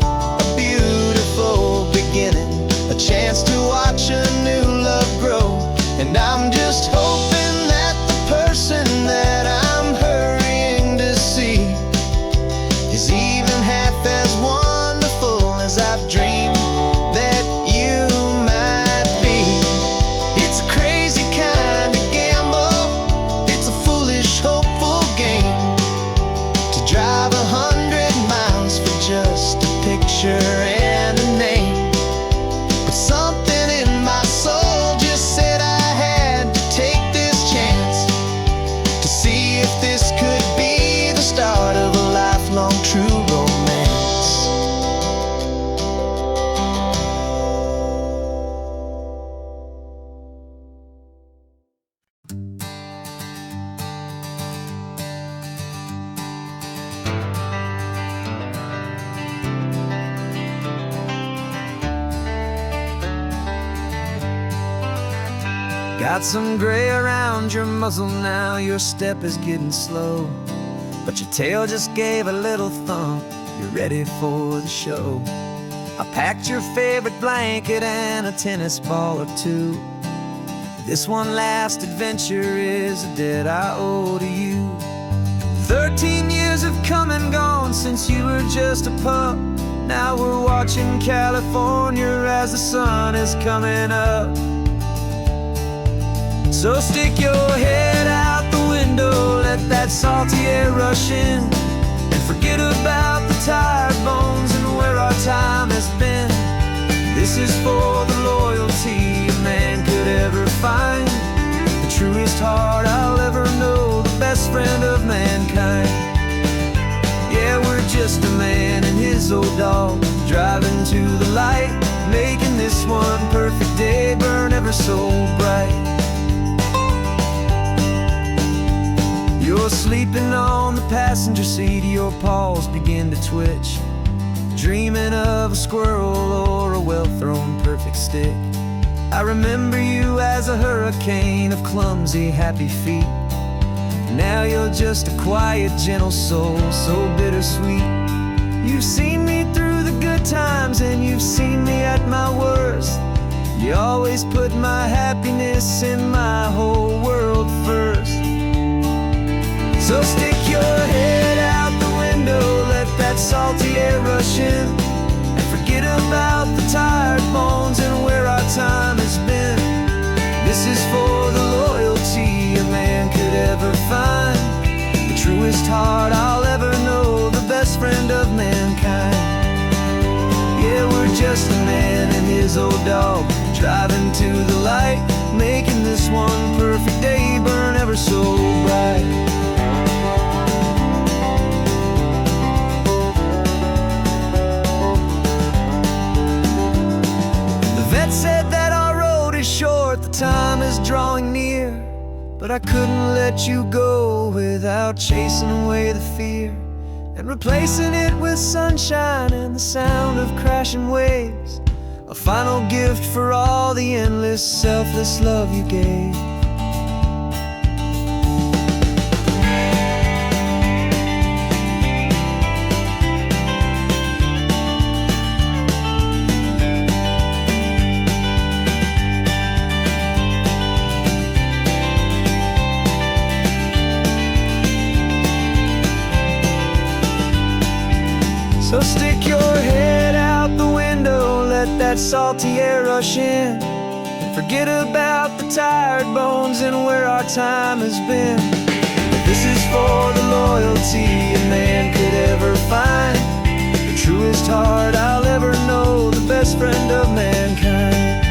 A beautiful beginning, a chance to watch a new love grow. And I'm just hoping that the person that I'm hurrying to see is even half as wonderful as I've dreamed that you might be. It's a crazy kind of gamble. It's a foolish, hopeful game to drive 100 miles for just a picture and a name. But something in my soul just said I had to take this chance to see if this could be the start of a lifelong true romance. Got some gray around your muzzle now, your step is getting slow, but your tail just gave a little thump, you're ready for the show. I packed your favorite blanket and a tennis ball or two. This one last adventure is a debt I owe to you. 13 years have come and gone since you were just a pup. Now we're watching California as the sun is coming up. So stick your head out the window, let that salty air rush in, and forget about the tired bones and where our time has been. This is for the loyalty a man could ever find, the truest heart I'll ever know, the best friend of mankind. Yeah, we're just a man and his old dog, driving to the light, making this one perfect day burn ever so bright. You're sleeping on the passenger seat, your paws begin to twitch, dreaming of a squirrel or a well-thrown perfect stick. I remember you as a hurricane of clumsy, happy feet. Now you're just a quiet, gentle soul, so bittersweet. You've seen me through the good times and you've seen me at at my worst. You always put my happiness and my whole world first. So stick your head out the window, let that salty air rush in, and forget about the tired bones and where our time has been. This is for the loyalty a man could ever find, the truest heart I'll ever know, the best friend of mankind. Yeah, we're just a man and his old dog, driving to the light, making this one perfect day burn ever so bright. Said that our road is short, the time is drawing near, but I couldn't let you go without chasing away the fear and replacing it with sunshine and the sound of crashing waves, a final gift for all the endless selfless love you gave. So stick your head out the window, let that salty air rush in, and forget about the tired bones and where our time has been. This is for the loyalty a man could ever find, the truest heart I'll ever know, the best friend of mankind.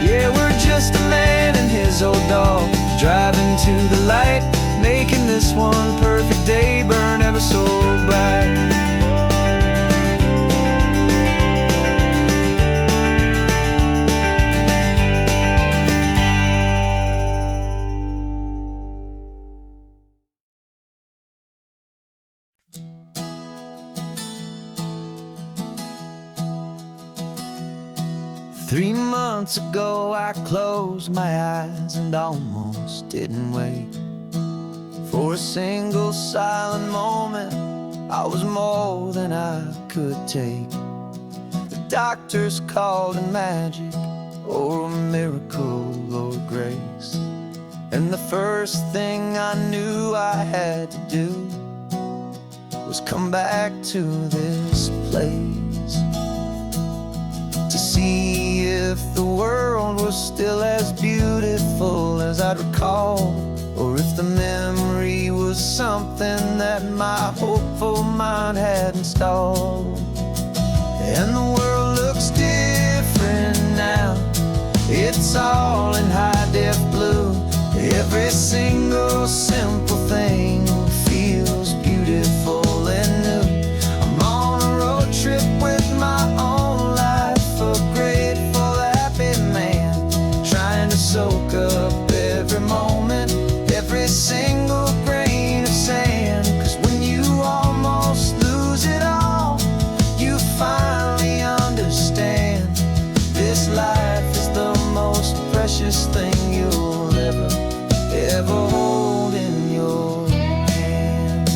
Yeah, we're just a man and his old dog, driving to the light, making this one perfect day burn ever so bright. 3 months ago I closed my eyes and almost didn't wait for a single silent moment. I was more than I could take. The doctors called it magic, or a miracle, or grace. And the first thing I knew I had to do was come back to this place, to see if the world was still as beautiful as I'd recall, or if the memory was something that my hopeful mind had installed. And the world looks different now, it's all in high-def blue. Every single simple thing feels beautiful and new. I'm on a road trip with my own life, a grateful, happy man, trying to soak up every moment, every single grain of sand. 'Cause when you almost lose it all, you finally understand this life is the most precious thing you'll ever hold in your hand.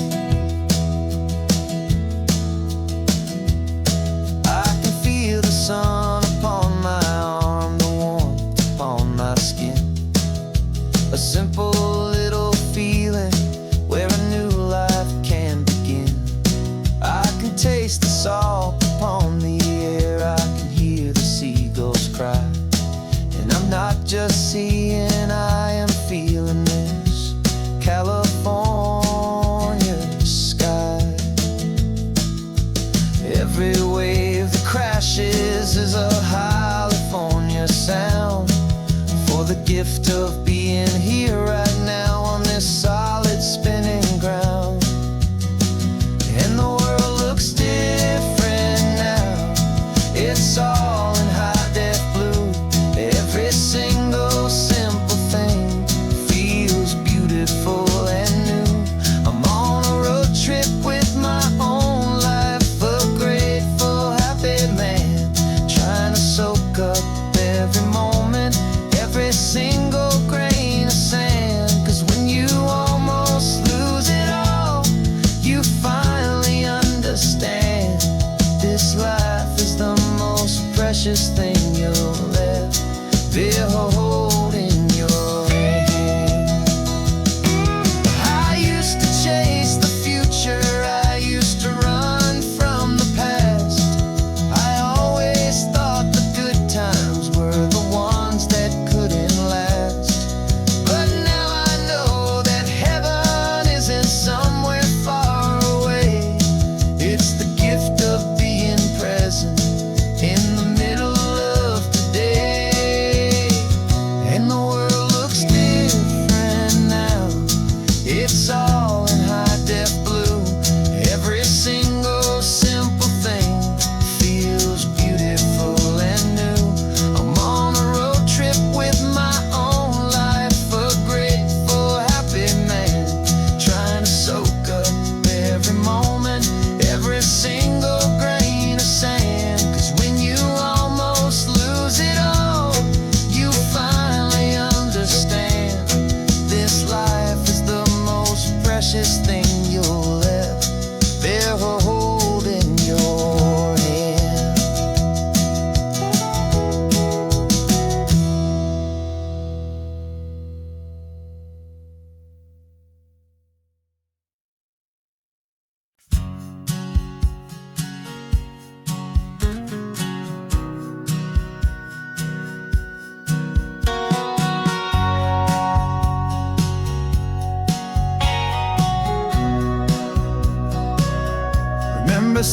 I can feel the sun upon my arm, the warmth upon my skin, a simple little feeling where a new life can begin. I can taste the salt upon the air, I can hear the seagulls cry, and I'm not just seeing, I am feeling this California sky. Every wave that crashes is a California sound, for the gift of being here right now on this solid spinning ground. And the world looks different now, it's all in high-def blue. Every single simple thing feels beautiful and new. I'm on a road trip with my own life, a grateful, happy man, trying to soak up every moment, every single grain of sand.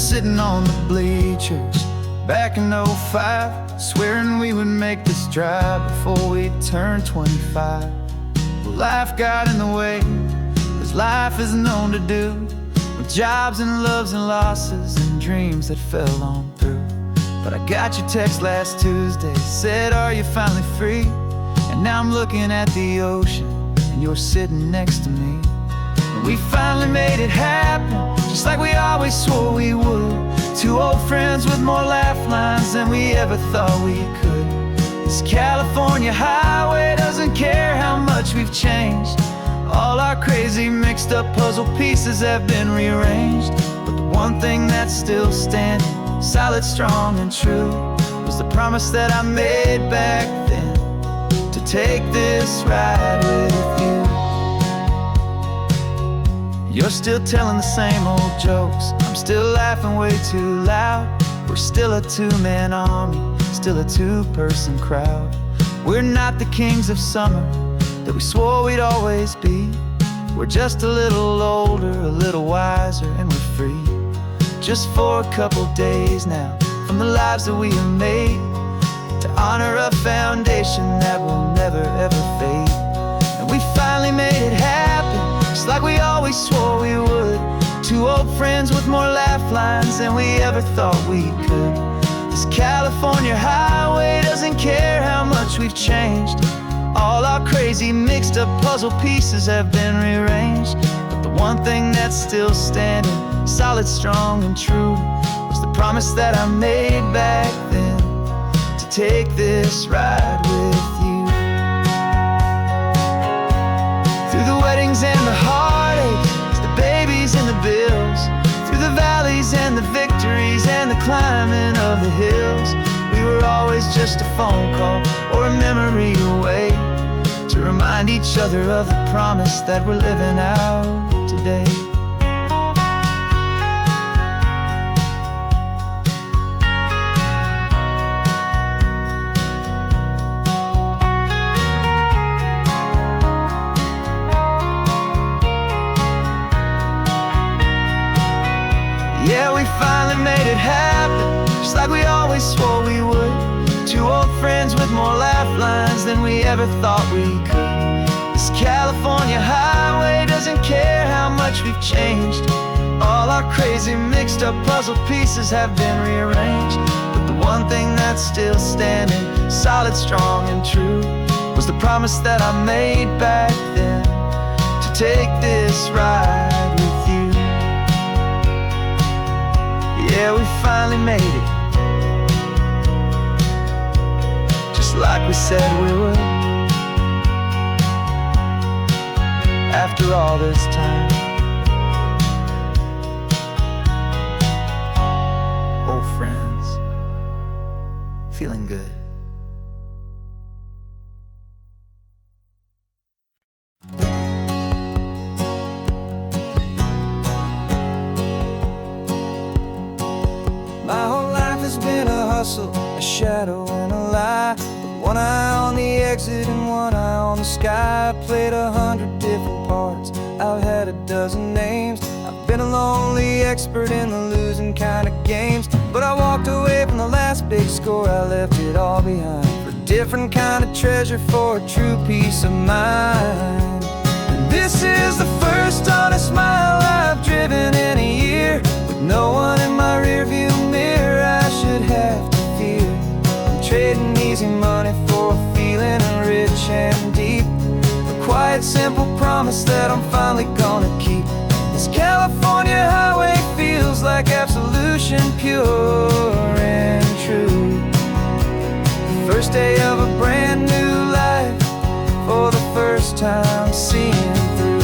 sitting on the bleachers back in '05, swearing we would make this drive before we turned 25. But life got in the way, as life is known to do, with jobs and loves and losses and dreams that fell on through. But I got your text last Tuesday, said, are you finally free? And now I'm looking at the ocean, and you're sitting next to me. And we finally made it happen, just like we always swore we would. Two old friends with more laugh lines than we ever thought we could. This California highway doesn't care how much we've changed. All our crazy mixed up puzzle pieces have been rearranged. But the one thing that's still standing, solid, strong, and true, was the promise that I made back then, to take this ride with you. You're still telling the same old jokes, I'm still laughing way too loud. We're still a two-man army, still a two-person crowd. We're not the kings of summer that we swore we'd always be. We're just a little older, a little wiser, and we're free. Just for a couple days now, from the lives that we have made, to honor a foundation that will never ever fade. And we finally made it happen, just like we always swore we would. Two old friends with more laugh lines than we ever thought we could. This California highway doesn't care how much we've changed. All our crazy mixed up puzzle pieces have been rearranged. But the one thing that's still standing, solid, strong, and true, was the promise that I made back then, to take this ride with you. Through the weddings and the heartaches, the babies and the bills, through the valleys and the victories and the climbing of the hills, we were always just a phone call or a memory away, to remind each other of the promise that we're living out today. Yeah, we finally made it happen, just like we always swore we would. Two old friends with more laugh lines than we ever thought we could. This California highway doesn't care how much we've changed. All our crazy mixed up puzzle pieces have been rearranged. But the one thing that's still standing, solid, strong, and true, was the promise that I made back then, to take this ride with you. Yeah, we finally made it, just like we said we would. After all this time, old friends, feeling good. My whole life has been a hustle, a shadow and a lie, with one eye on the exit and one eye on the sky. I played 100 different parts, I've had a dozen names. I've been a lonely expert in the losing kind of games, but I walked away from the last big score, I left it all behind, for a different kind of treasure, for a true peace of mind. And this is the first honest mile I've driven in a year, with no one in my rearview mirror I should have to fear. I'm trading easy money for a feeling rich and deep, a quiet, simple promise that I'm finally gonna keep. This California highway feels like absolution, pure and true. The first day of a brand new life, for the first time seeing through.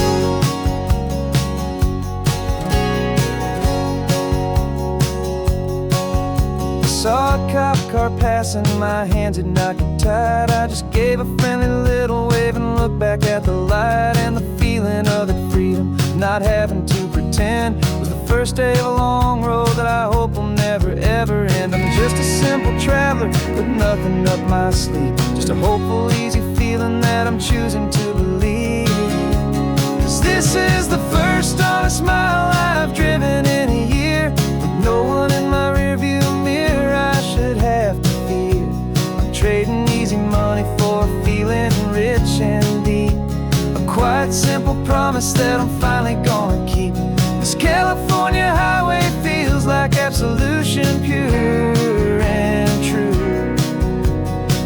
Saw a cop car passing, my hands had not got tied. I just gave a friendly little wave and looked back at the light, and the feeling of the freedom, not having to pretend, was the first day of a long road that I hope will never ever end. I'm just a simple traveler with nothing up my sleeve, just a hopeful, easy feeling that I'm choosing to believe. 'Cause this is the first honest mile I've driven in a year, with no one promise that I'm finally gonna keep. This California highway feels like absolution, pure and true.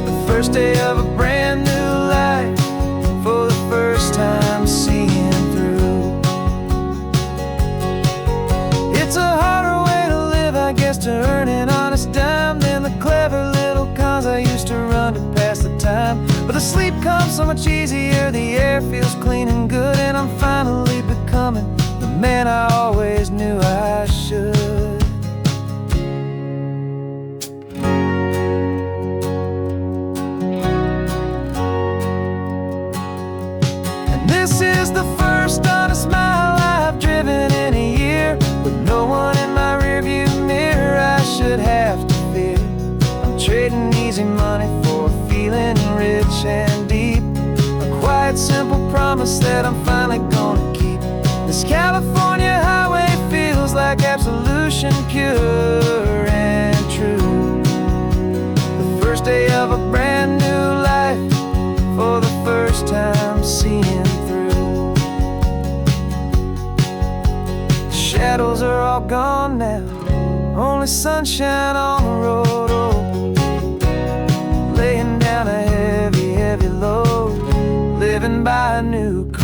The first day of a brand new life, for the first time seeing through. It's a harder way to live, I guess, to earn an honest dime than the clever little cons I used to run to pass the time. But the sleep comes so much easier, the air feels clean and good, and I'm finally becoming the man I always knew I should. And this is the first honest mile I've driven in a year, with no one in my rearview mirror I should have to fear. I'm trading easy money for a feeling rich and deep, a quiet, simple promise that I'm finally gonna keep. This California highway feels like absolution, pure and true. The first day of a brand new life, for the first time seeing through. The shadows are all gone now, only sunshine on the road. Oh, laying down a heavy, heavy load, living by a new code.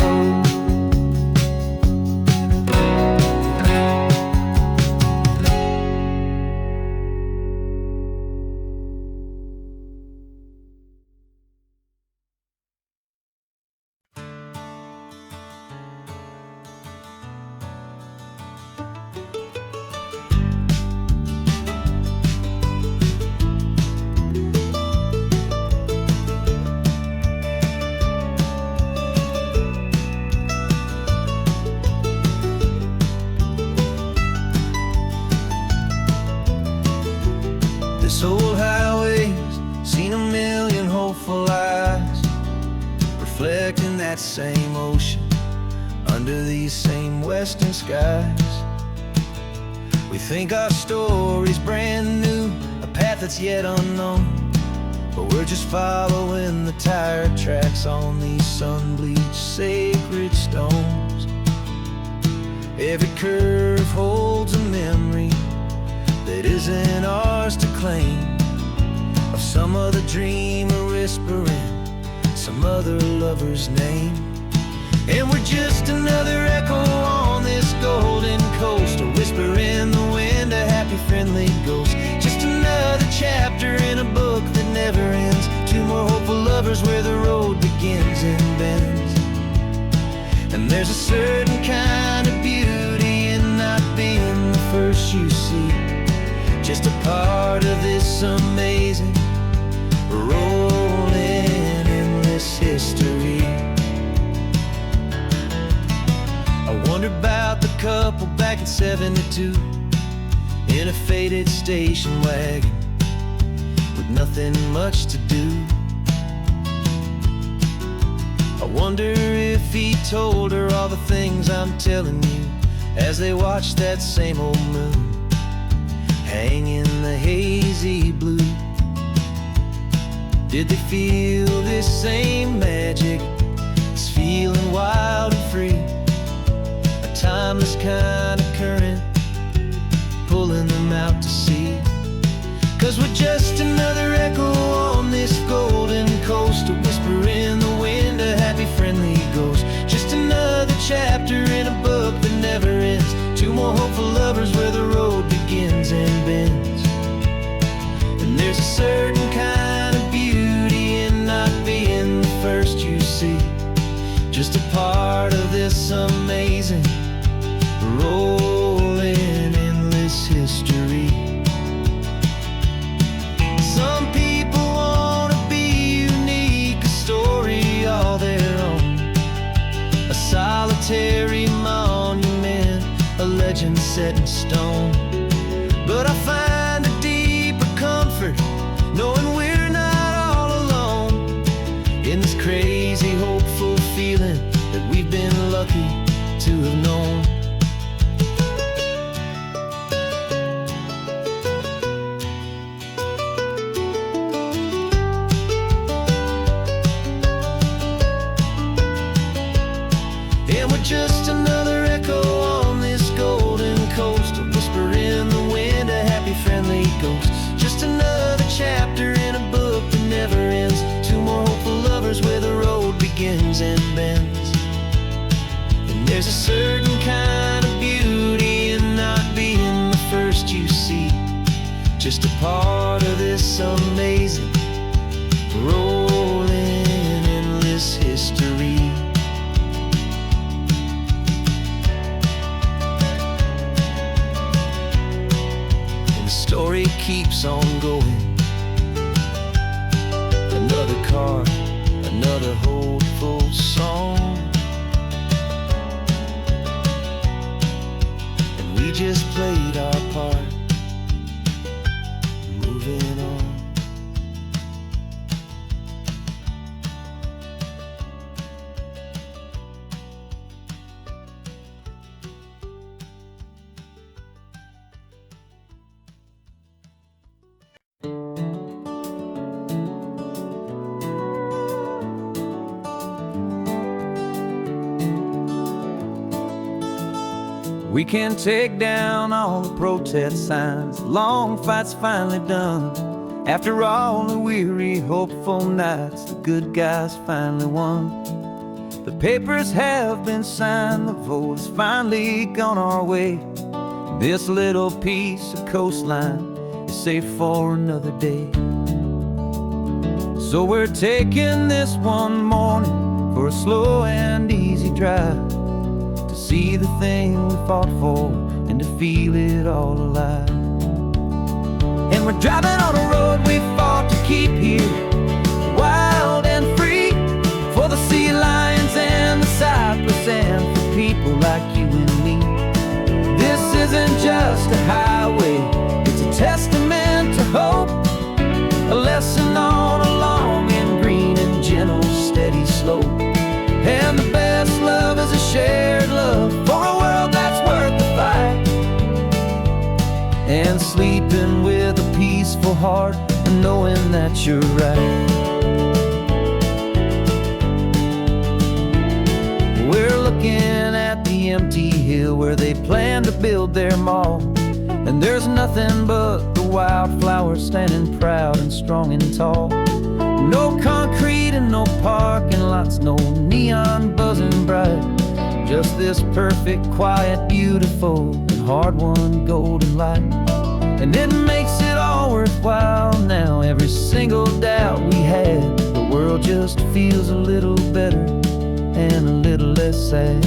This old highway's seen a million hopeful eyes, reflecting that same ocean under these same western skies. We think our story's brand new, a path that's yet unknown, but we're just following the tire tracks on these sun-bleached sacred stones. Every curve holds a memory that isn't ours to claim, of some other dreamer whispering some other lover's name. And we're just another echo on this golden coast, a whisper in the wind, a happy friendly ghost. Just another chapter in a book that never ends, two more hopeful lovers where the road begins and bends. And there's a certain kind of beauty in not being the first you see, just a part of this amazing, rolling, endless history. I wonder about the couple back in '72 in a faded station wagon with nothing much to do. I wonder if he told her all the things I'm telling you as they watched that same old moon hang in the hazy blue. Did they feel this same magic, this feeling wild and free, a timeless kind of current pulling them out to sea? 'Cause we're just another echo on this golden coast, a whisper in the wind, a happy friendly ghost. Just another chapter in a book that never ends, two more hopeful lovers where the road begins and bends. And there's a certain kind of beauty in not being the first you see, just a part of this amazing, rolling, endless history. Some people want to be unique, a story all their own, a solitary monument, a legend set in stone. But I find a deeper comfort knowing we're not all alone in this crazy, hopeful feeling that we've been lucky to have known. And we're just just a part of this amazing, rolling, endless history. And the story keeps on going. Another car, another hopeful song, and we just played our part, moving on. We can take down all the protest signs, the long fight's finally done. After all the weary, hopeful nights, the good guys finally won. The papers have been signed, the vote has finally gone our way. This little piece of coastline is safe for another day. So we're taking this one morning for a slow and easy drive, to see the thing we fought for and to feel it all alive. And we're driving on a road we fought to keep here, wild and free, for the sea lions and the cypress and for people like you and me. This isn't just a highway, it's a testament to hope, a lesson on a long and green and gentle steady slope. And the best love is a shared love for a world that's worth the fight, and sleeping with a peaceful heart and knowing that you're right. We're looking at the empty hill where they plan to build their mall, and there's nothing but the wildflowers standing proud and strong and tall. No concrete and no parking lots, no neon buzzing bright, just this perfect, quiet, beautiful, and hard-won golden light. And it makes it all worthwhile now, every single doubt we had. The world just feels a little better and a little less sad.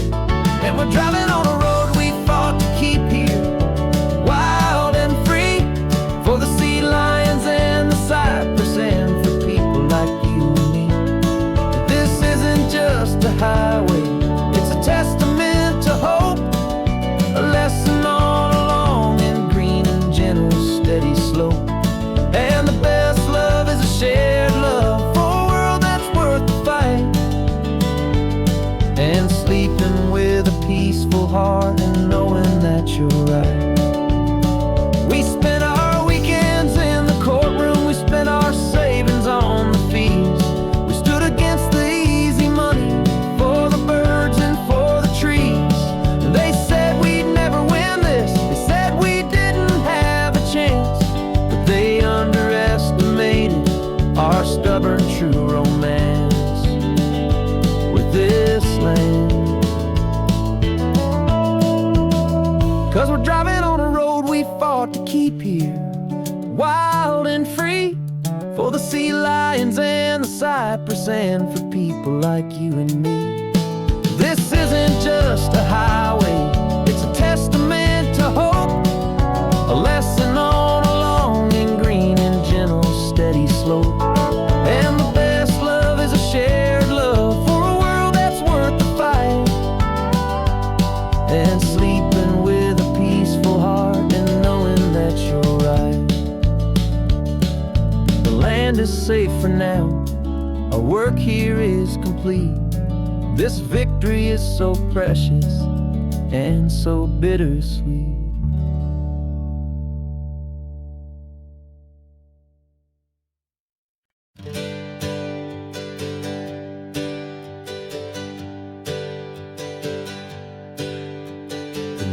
And we're driving on a road we fought to keep here, wild and free, for the sea lions and the cypress and for people like you and me. This isn't just a highway, it's a testament to hope, a lesson on a long and green and gentle steady slope. And the best love is a shared love for a world that's worth the fight, and sleeping with a peaceful heart and knowing that you're right. We spent our weekends in the courtroom, we spent our savings on the fees. We stood against the easy money for the birds and for the trees. They said we'd never win this, they said we didn't have a chance, but they underestimated our stubborn true romance with this land. 'Cause we're driving on a road we fought to keep here, wild and free, for the sea lions and the cypress and for people like you and me. This isn't just a highway, it's a testament to hope, a lesson on a long and green and gentle steady slope. And the best love is a shared love for a world that's worth the fight, and sleeping with a peaceful heart and knowing that you're right. The land is safe for now, our work here is complete. This victory is so precious and so bittersweet.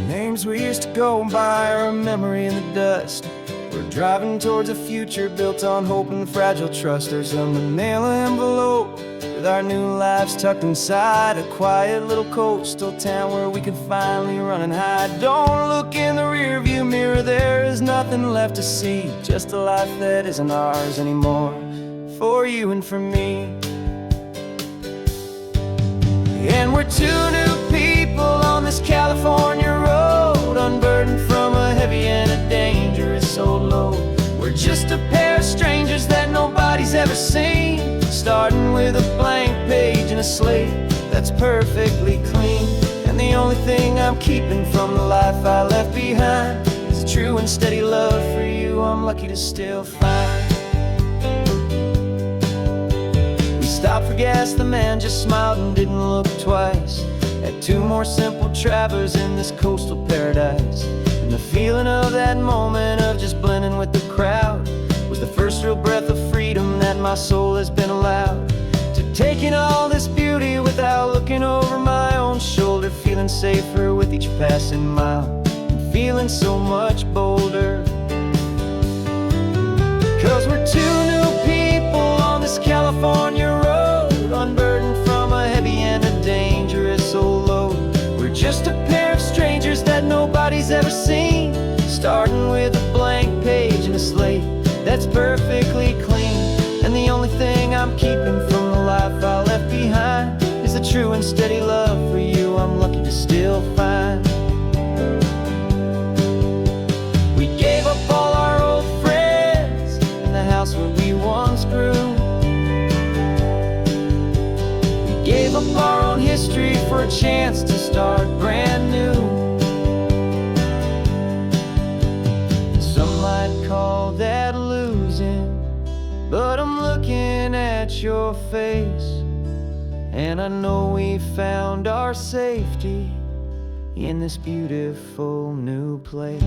Names we used to go by are a memory in the dust. We're driving towards a future built on hope and fragile trust. There's a manila envelope with our new lives tucked inside a quiet little coastal town where we can finally run and hide. Don't look in the rearview mirror, there is nothing left to see, just a life that isn't ours anymore, for you and for me. And we're two new people on this California road, unburdened from a heavy and a dangerous old load. We're just a pair of strangers that nobody's ever seen, starting with a blank page and a slate that's perfectly clean. And the only thing I'm keeping from the life I left behind is a true and steady love for you I'm lucky to still find. We stopped for gas, the man just smiled and didn't look twice. Had two more simple travelers in this coastal paradise. And the feeling of that moment of just blending with the crowd was the first real breath of freedom that my soul has been allowed to take in all this beauty without looking over my own shoulder, feeling safer with each passing mile and feeling so much bolder. Cause we're two new people on this California road, unburdened from a heavy and a dangerous old load. We're just a pair of strangers that nobody's ever seen, starting with a blank page and a slate that's perfectly clean. And the only thing I'm keeping from the life I left behind is a true and steady love for you I'm lucky to still find. We gave up all our old friends in the house where we once grew. We gave up our own history for a chance to start brand new. Some might call that losing, but I'm looking at your face, and I know we found our safety in this beautiful new place.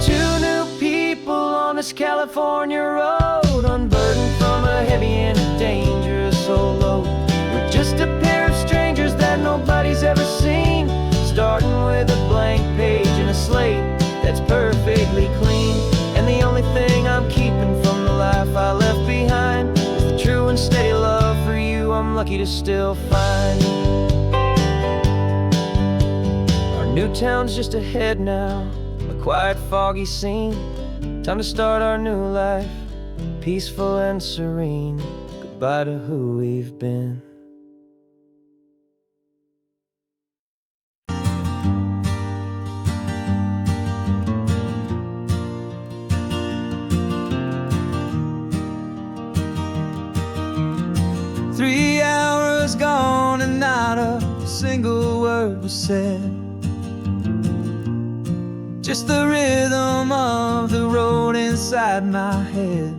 2 new people on this California road, unburdened from a heavy and a dangerous old load. We're just a pair of strangers that nobody's ever seen, starting with a blank page and a slate that's perfectly clean. And the only thing I'm keeping from the life I left behind is the true and steady love for you I'm lucky to still find. Our new town's just ahead now, a quiet, foggy scene. Time to start our new life, peaceful and serene. Goodbye to who we've been. Three hours gone and not a single word was said. Just the rhythm of the road inside my head.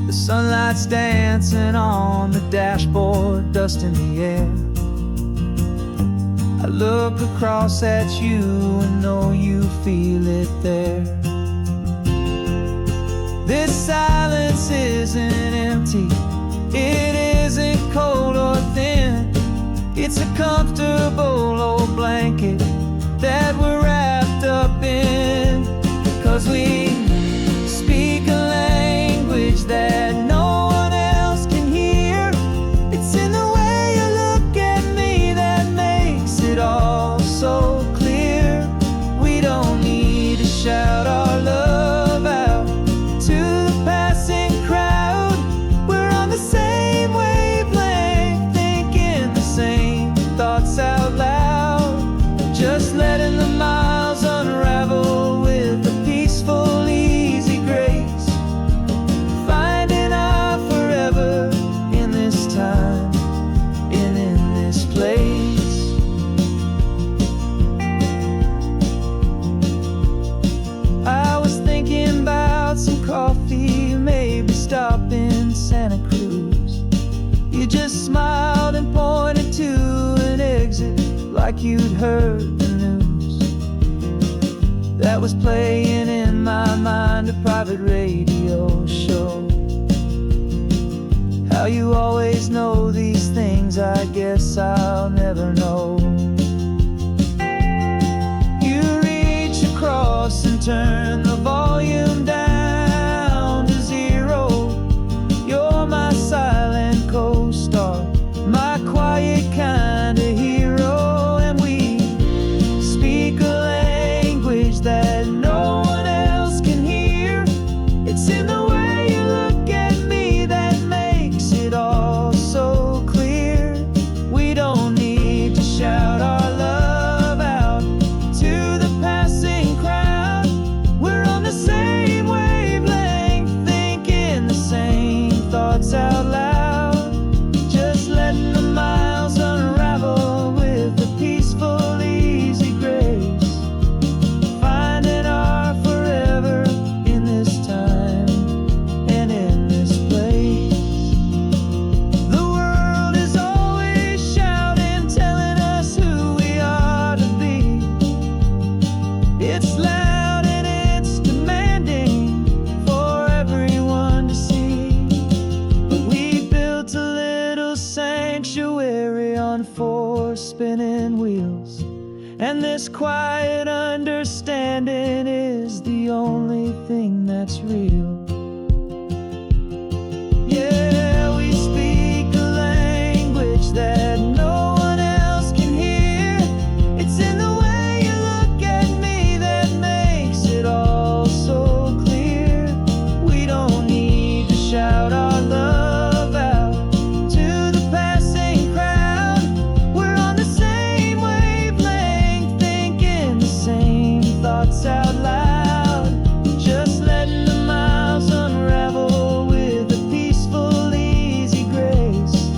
The sunlight's dancing on the dashboard, dust in the air. I look across at you and know you feel it there. This silence isn't empty, it isn't cold or thin. It's a comfortable old blanket that we're wrapped up in. 'Cause we speak a language that no one else can hear. It's in the way you look at me that makes it all so clear. We don't need to shout our love out to the passing crowd. We're on the same wavelength, thinking the same thoughts out loud. Just letting the miles unravel with a peaceful, easy grace. Finding our forever in this time and in this place. I was thinking about some coffee, maybe stop in Santa Cruz. You just smiled and pointed to an exit like you'd heard the news. That was playing in my mind, a private radio show. How you always know these things, I guess I'll never know. You reach across and turn the volume down to zero. You're my silent co-star, my quiet kind of hero. And we speak a language that no one else can hear. It's in the way you look at me that makes it all so clear. We don't need to shout our love out to the passing crowd. We're on the same wavelength, thinking the same thoughts out loud. Just letting the miles unravel with a peaceful, easy grace. Finding our forever in this time and in this place. The world is always shouting, telling us who we are to be. It's loud and it's demanding for everyone to see. But we built a little sanctuary on 4 spinning wheels, and this quiet understanding is the only thing that's real. Yeah, we speak a language that no one else can hear. It's in the way you look at me that makes it all so clear. We don't need to shout our love out to the passing crowd. We're on the same wavelength, thinking the same thoughts out loud. Just letting the miles unravel with a peaceful, easy grace.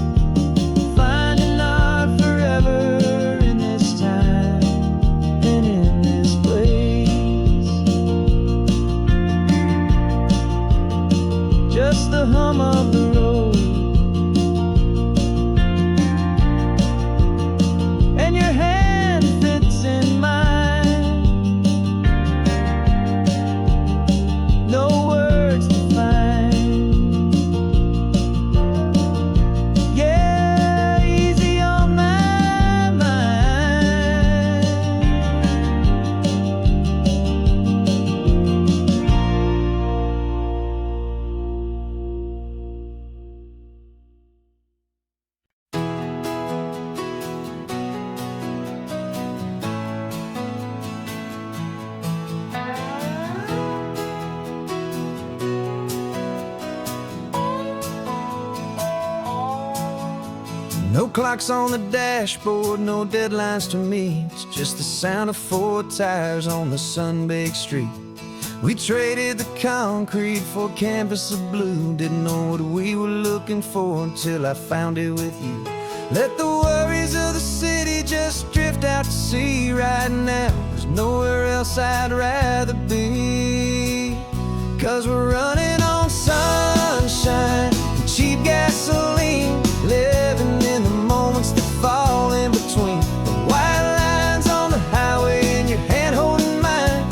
Finding our forever in this time and in this place. Just the hum of the road and your hand fits in mine. No words to find. Yeah, easy on my mind. No clocks on the dashboard, no deadlines to meet. It's just the sound of 4 tires on the sun-baked street. We traded the concrete for a canvas of blue. Didn't know what we were looking for until I found it with you. Let the worries of the city just drift out to sea right now. There's nowhere else I'd rather be. 'Cause we're running on sunshine and cheap gasoline, living in the moments that fall in between. The white lines on the highway and your hand holding mine,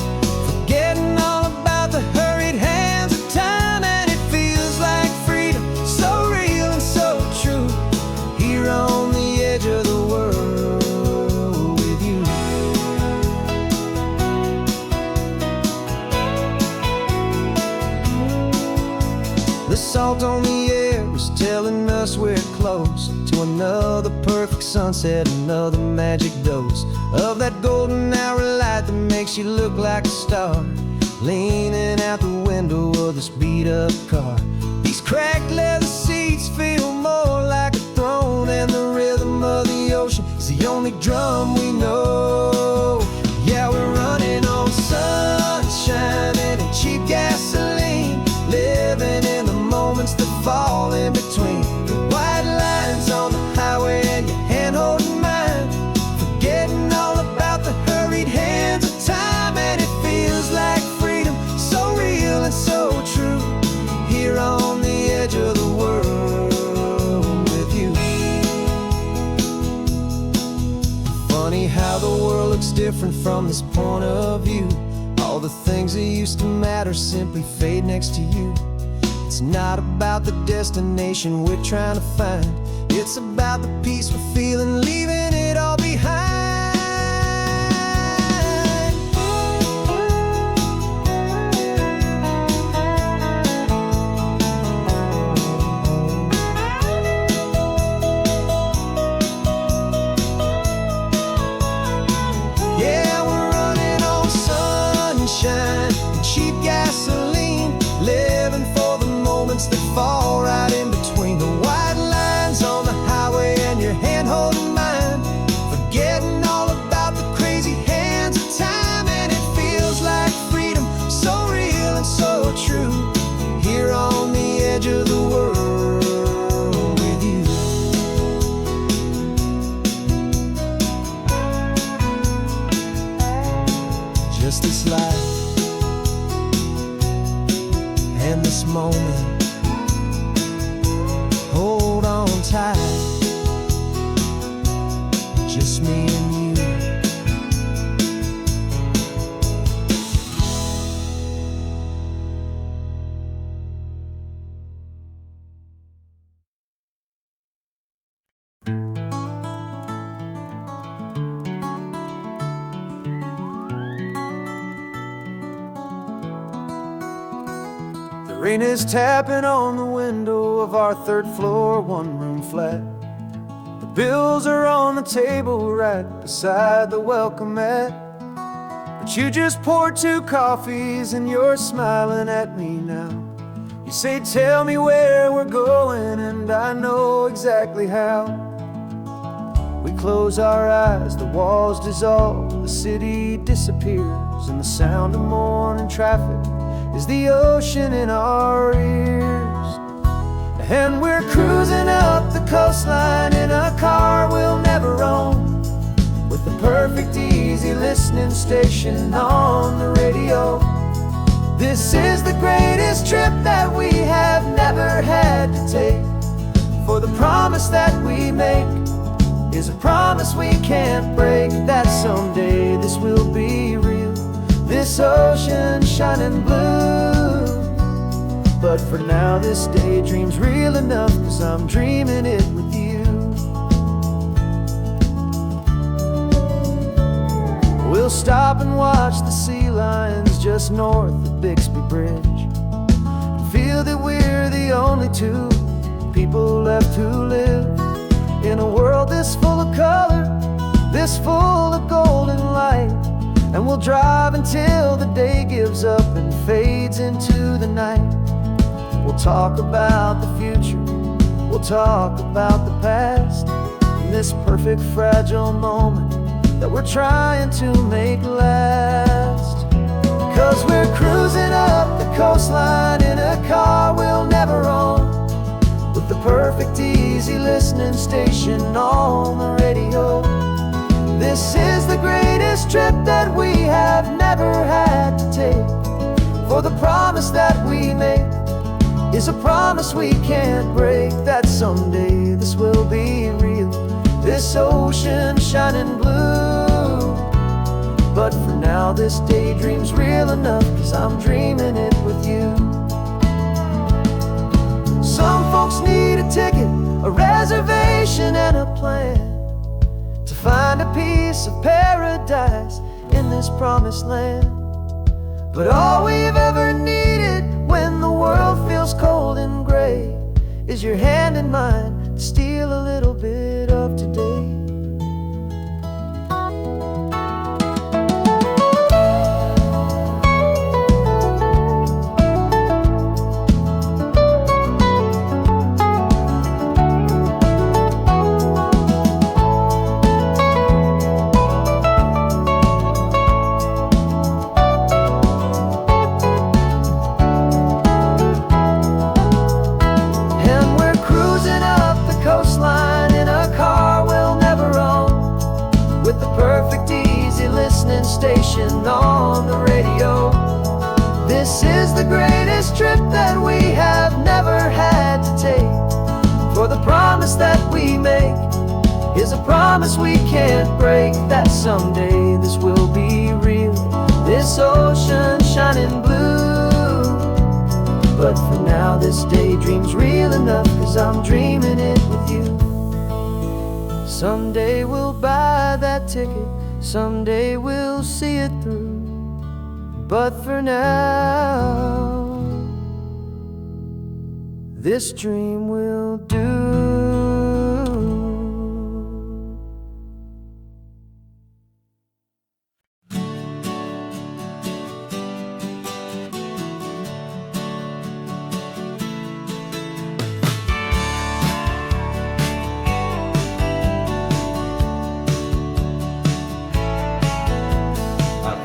forgetting all about the hurried hands of time. And it feels like freedom, so real and so true, here on the edge of the world with you. The salt on the air is telling us we're close to another perfect sunset, another magic dose of that golden hour light that makes you look like a star, leaning out the window of this beat-up car. These cracked leather seats feel more like a throne, and the rhythm of the ocean is the only drum we know. Yeah, we're running on sunshine and cheap gasoline, living in the moments that fall in between. The white lines on the highway and your hand holding mine, forgetting all about the hurried hands of time. And it feels like freedom, so real and so true, here on the edge of the world with you. Funny how the world looks different from this point of view. All the things that used to matter simply fade next to you. It's not about the destination we're trying to find. It's about the peace we're feeling, leaving it all behind. Yeah, we're running on sunshine and cheap gasoline, living for the moments that fall right in between the white lines on the highway and your hand holding mine, forgetting all about the crazy hands of time. And it feels like freedom, so real and so true, here on the edge of the world with you. Just this life and this moment, hold on tight, just me and you. The rain is tapping on the window of our third floor, one-room flat. The bills are on the table right beside the welcome mat. But you just poured 2 coffees and you're smiling at me now. You say, tell me where we're going, and I know exactly how. We close our eyes, the walls dissolve, the city disappears, and the sound of morning traffic is the ocean in our ears. And we're cruising up the coastline in a car we'll never own, with the perfect easy listening station on the radio. This is the greatest trip that we have never had to take, for the promise that we make is a promise we can't break, that someday this will be real, this ocean shining blue. But for now this daydream's real enough, 'cause I'm dreaming it with you. We'll stop and watch the sea lions just north of Bixby Bridge, and feel that we're the only 2 people left who live in a world this full of color, this full of golden light. And we'll drive until the day gives up and fades into the night. We'll talk about the future, we'll talk about the past, in this perfect fragile moment that we're trying to make last. 'Cause we're cruising up the coastline in a car we'll never own, with the perfect easy listening station on the radio. This is the greatest trip that we have never had to take, for the promise that we make is a promise we can't break, that someday this will be real, this ocean shining blue. But for now this daydream's real enough, 'cause I'm dreaming it with you. Some folks need a ticket, a reservation and a plan, to find a piece of paradise in this promised land. But all we've ever needed when the world feels cold and gray is your hand in mine to steal a little bit of today. Station on the radio. This is the greatest trip that we have never had to take, for the promise that we make is a promise we can't break, that someday this will be real, this ocean shining blue. But But for now this daydream's real enough, 'cause I'm dreaming it with you. Someday we'll buy that ticket, someday we'll see it through. But for now, this dream will do.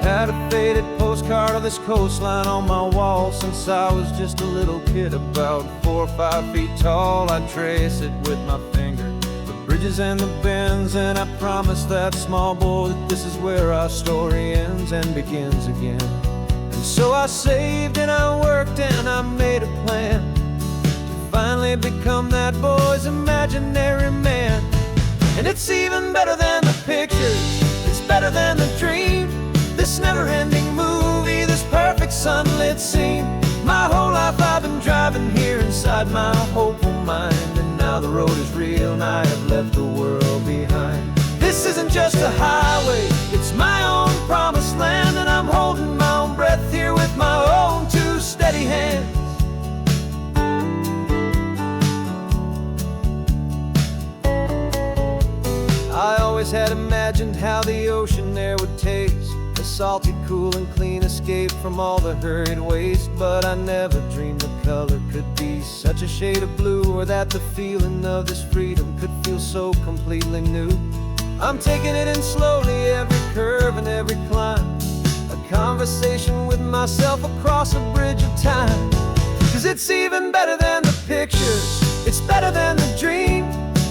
Had a faded postcard of this coastline on my wall since I was just a little kid, about 4 or 5 feet tall. I trace it with my finger, the bridges and the bends, and I promise that small boy that this is where our story ends and begins again. And so I saved and I worked and I made a plan to finally become that boy's imaginary man. And it's even better than the pictures, it's better than the dream. This never-ending movie, this perfect sunlit scene. My whole life I've been driving here inside my hopeful mind, and now the road is real and I have left the world behind. This isn't just a highway, it's my own promised land, and I'm holding my own breath here with my own 2 steady hands. I always had imagined how the ocean there would taste, a salty, cool and clean escape from all the hurried waste. But I never dreamed the color could be such a shade of blue, or that the feeling of this freedom could feel so completely new. I'm taking it in slowly, every curve and every climb, a conversation with myself across a bridge of time. 'Cause it's even better than the pictures, it's better than the dream.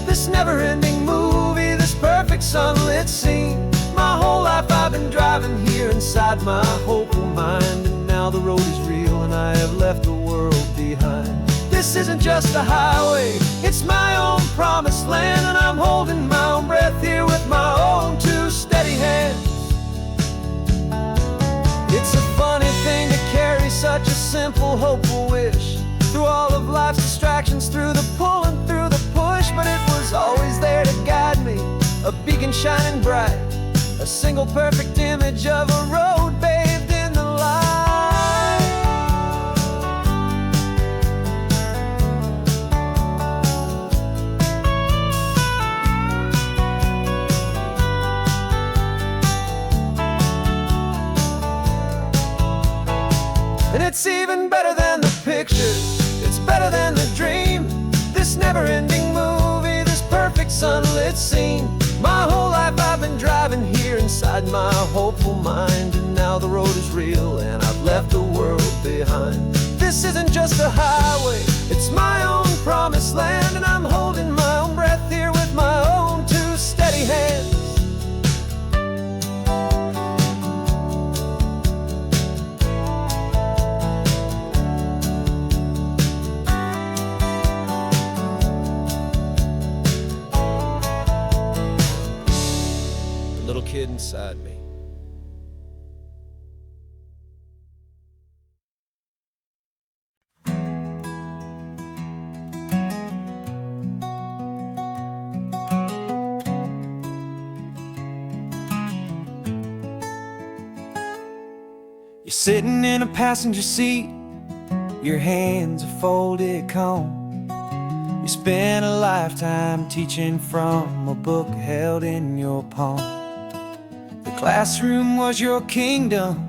This never-ending movie, this perfect sunlit scene. My whole life I've been driving here inside my hopeful mind, and now the road is real and I have left the world behind. This isn't just a highway, it's my own promised land, and I'm holding my own breath here with my own 2 steady hands. It's a funny thing to carry such a simple, hopeful wish through all of life's distractions, through the pull and through the push. But it was always there to guide me, a beacon shining bright, a single perfect image of a road bathed in the light. And it's even better than the pictures, it's better than the dream. This never-ending movie, this perfect sunlit scene. My whole life I've been driving here inside my hopeful mind, and now the road is real and I've left the world behind. This isn't just a highway, it's my own promised land, and I'm holding my own breath here with my own 2 steady hands. Little kid inside me. You're sitting in a passenger seat, your hands are folded calm. You spent a lifetime teaching from a book held in your palm. The classroom was your kingdom,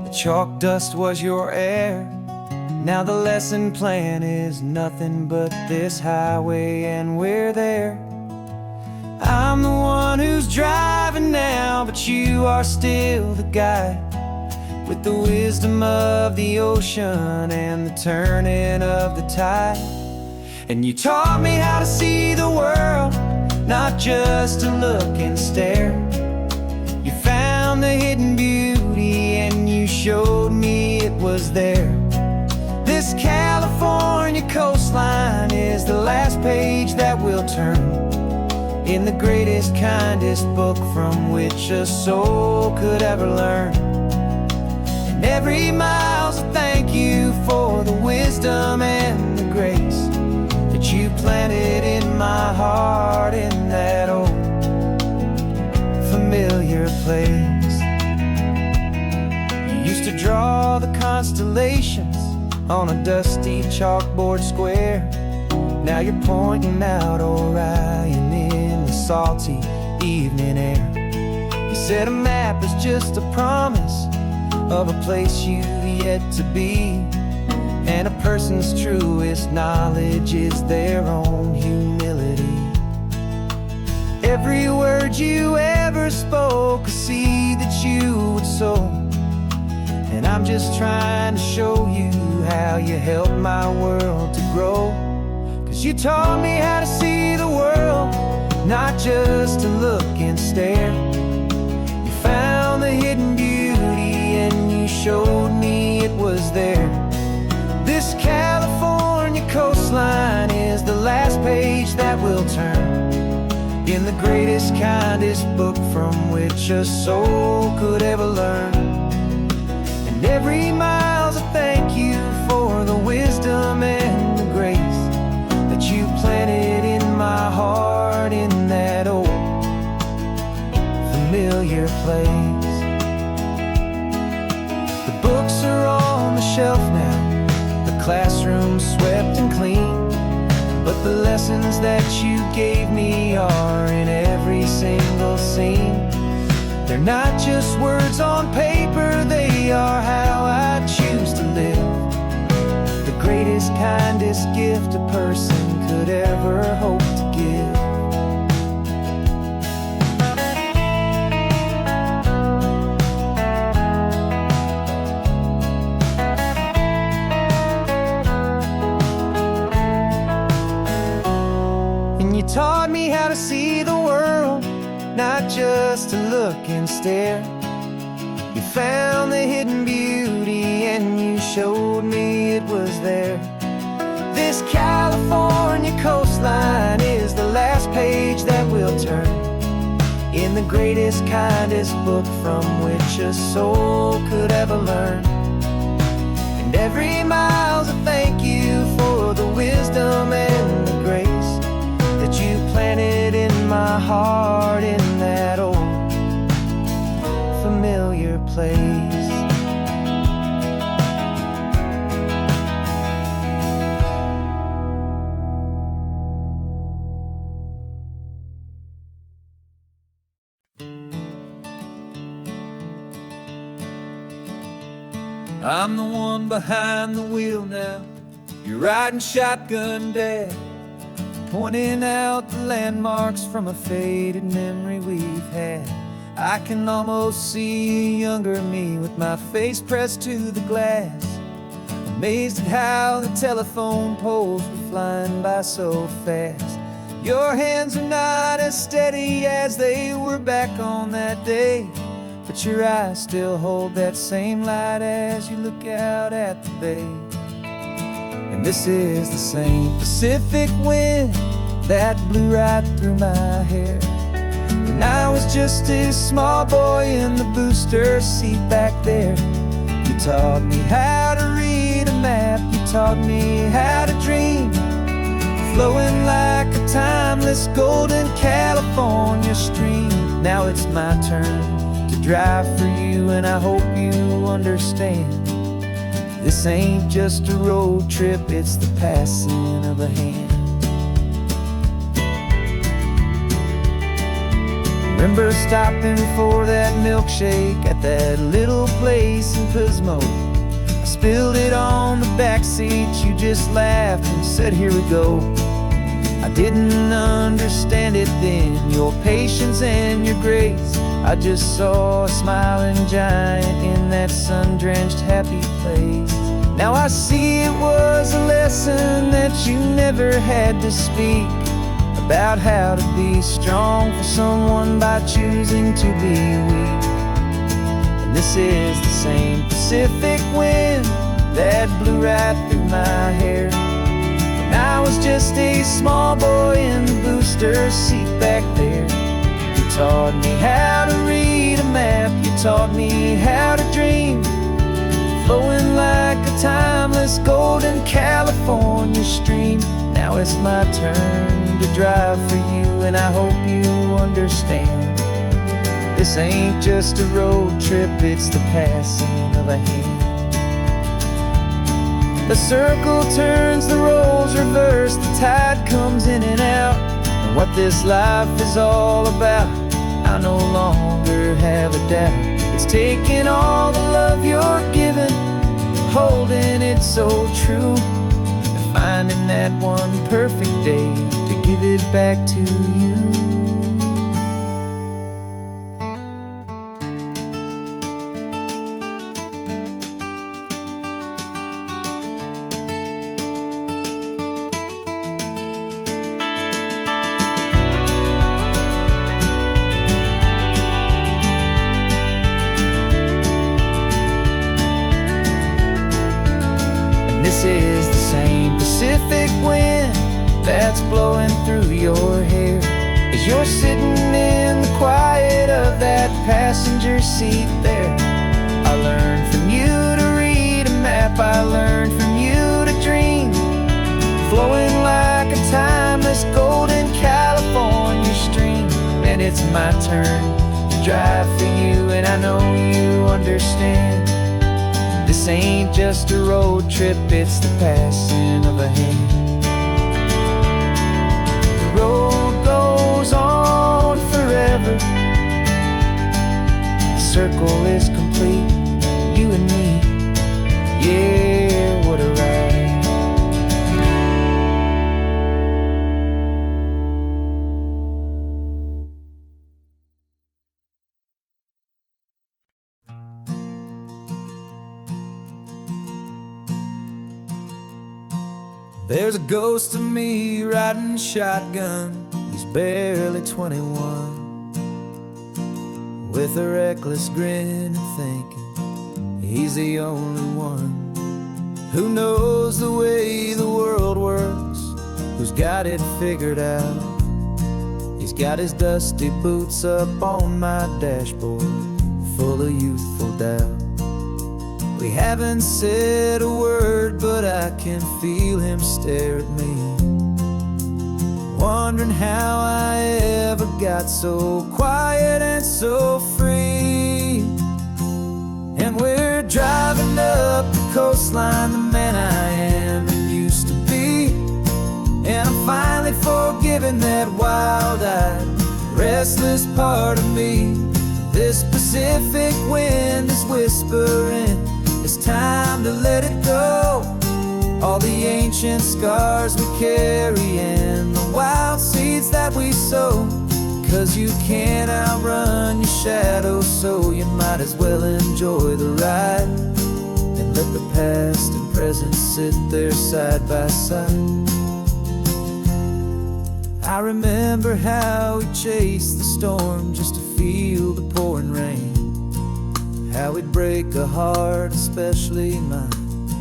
the chalk dust was your air. Now the lesson plan is nothing but this highway, and we're there. I'm the one who's driving now, but you are still the guide, with the wisdom of the ocean and the turning of the tide. And you taught me how to see the world, not just to look and stare. You found the hidden beauty and you showed me it was there. This California coastline is the last page that we'll turn in the greatest, kindest book from which a soul could ever learn. And every mile's a thank you for the wisdom and the grace that you planted in my heart in that old familiar place. You used to draw the constellations on a dusty chalkboard square. Now you're pointing out Orion in the salty evening air. You said a map is just a promise of a place you've yet to be, and a person's truest knowledge is their own humility. Every word you ever spoke, a seed that you would sow, and I'm just trying to show you how you helped my world to grow. 'Cause you taught me how to see the world, not just to look and stare. You found the hidden beauty and you showed me it was there. This California coastline is the last page that we'll turn in the greatest, kindest book from which a soul could ever learn. And every mile's a thank you for the wisdom and the grace that you planted in my heart in that old familiar place. The books are on the shelf now, the classroom swept and clean, but the lessons that you gave me are in every single scene. They're not just words on paper, they are how I choose to live. The greatest, kindest gift a person could ever hope to give. You taught me how to see the world, not just to look and stare. You found the hidden beauty and you showed me it was there. This California coastline is the last page that we'll turn in the greatest, kindest book from which a soul could ever learn. And every mile's a thank you for the wisdom and the grace that you planted in my heart in that old familiar place. I'm the one behind the wheel now. You're riding shotgun, Dad, pointing out the landmarks from a faded memory we've had. I can almost see a younger me with my face pressed to the glass, amazed at how the telephone poles were flying by so fast. Your hands are not as steady as they were back on that day, but your eyes still hold that same light as you look out at the bay. And this is the same Pacific wind that blew right through my hair when I was just a small boy in the booster seat back there. You taught me how to read a map, you taught me how to dream, flowing like a timeless golden California stream. Now it's my turn to drive for you, and I hope you understand. This ain't just a road trip, it's the passing of a hand. Remember stopping for that milkshake at that little place in Pismo. I spilled it on the back seat, you just laughed and said, here we go. I didn't understand it then, your patience and your grace. I just saw a smiling giant in that sun-drenched happy place. Now I see it was a lesson that you never had to speak, about how to be strong for someone by choosing to be weak. And this is the same Pacific wind that blew right through my hair when I was just a small boy in the booster seat back there. You taught me how to read a map, you taught me how to dream, flowing like a timeless gold golden California stream. Now it's my turn to drive for you, and I hope you understand. This ain't just a road trip, it's the passing of a hand. The circle turns, the roles reverse, the tide comes in and out. And what this life is all about, I no longer have a doubt. It's taking all the love you're giving, holding it so true, and finding that one perfect day to give it back to you. This is the same Pacific wind that's blowing through your hair as you're sitting in the quiet of that passenger seat there. I learned from you to read a map, I learned from you to dream, flowing like a timeless golden California stream. And it's my turn to drive for you, and I know you understand. This ain't just a road trip, it's the passing of a hand. The road goes on forever, the circle is complete, you and me, yeah, what a ride. There's a ghost of me riding shotgun, he's barely 21, with a reckless grin and thinking he's the only one who knows the way the world works, who's got it figured out. He's got his dusty boots up on my dashboard, full of youthful doubt. We haven't said a word, but I can feel him stare at me, wondering how I ever got so quiet and so free. And we're driving up the coastline, the man I am and used to be, and I'm finally forgiving that wild-eyed, restless part of me. This Pacific wind is whispering, it's time to let it go. All the ancient scars we carry and the wild seeds that we sow. 'Cause you can't outrun your shadow, so you might as well enjoy the ride and let the past and present sit there side by side. I remember how we chased the storm just to feel the pouring rain, how we'd break a heart, especially mine,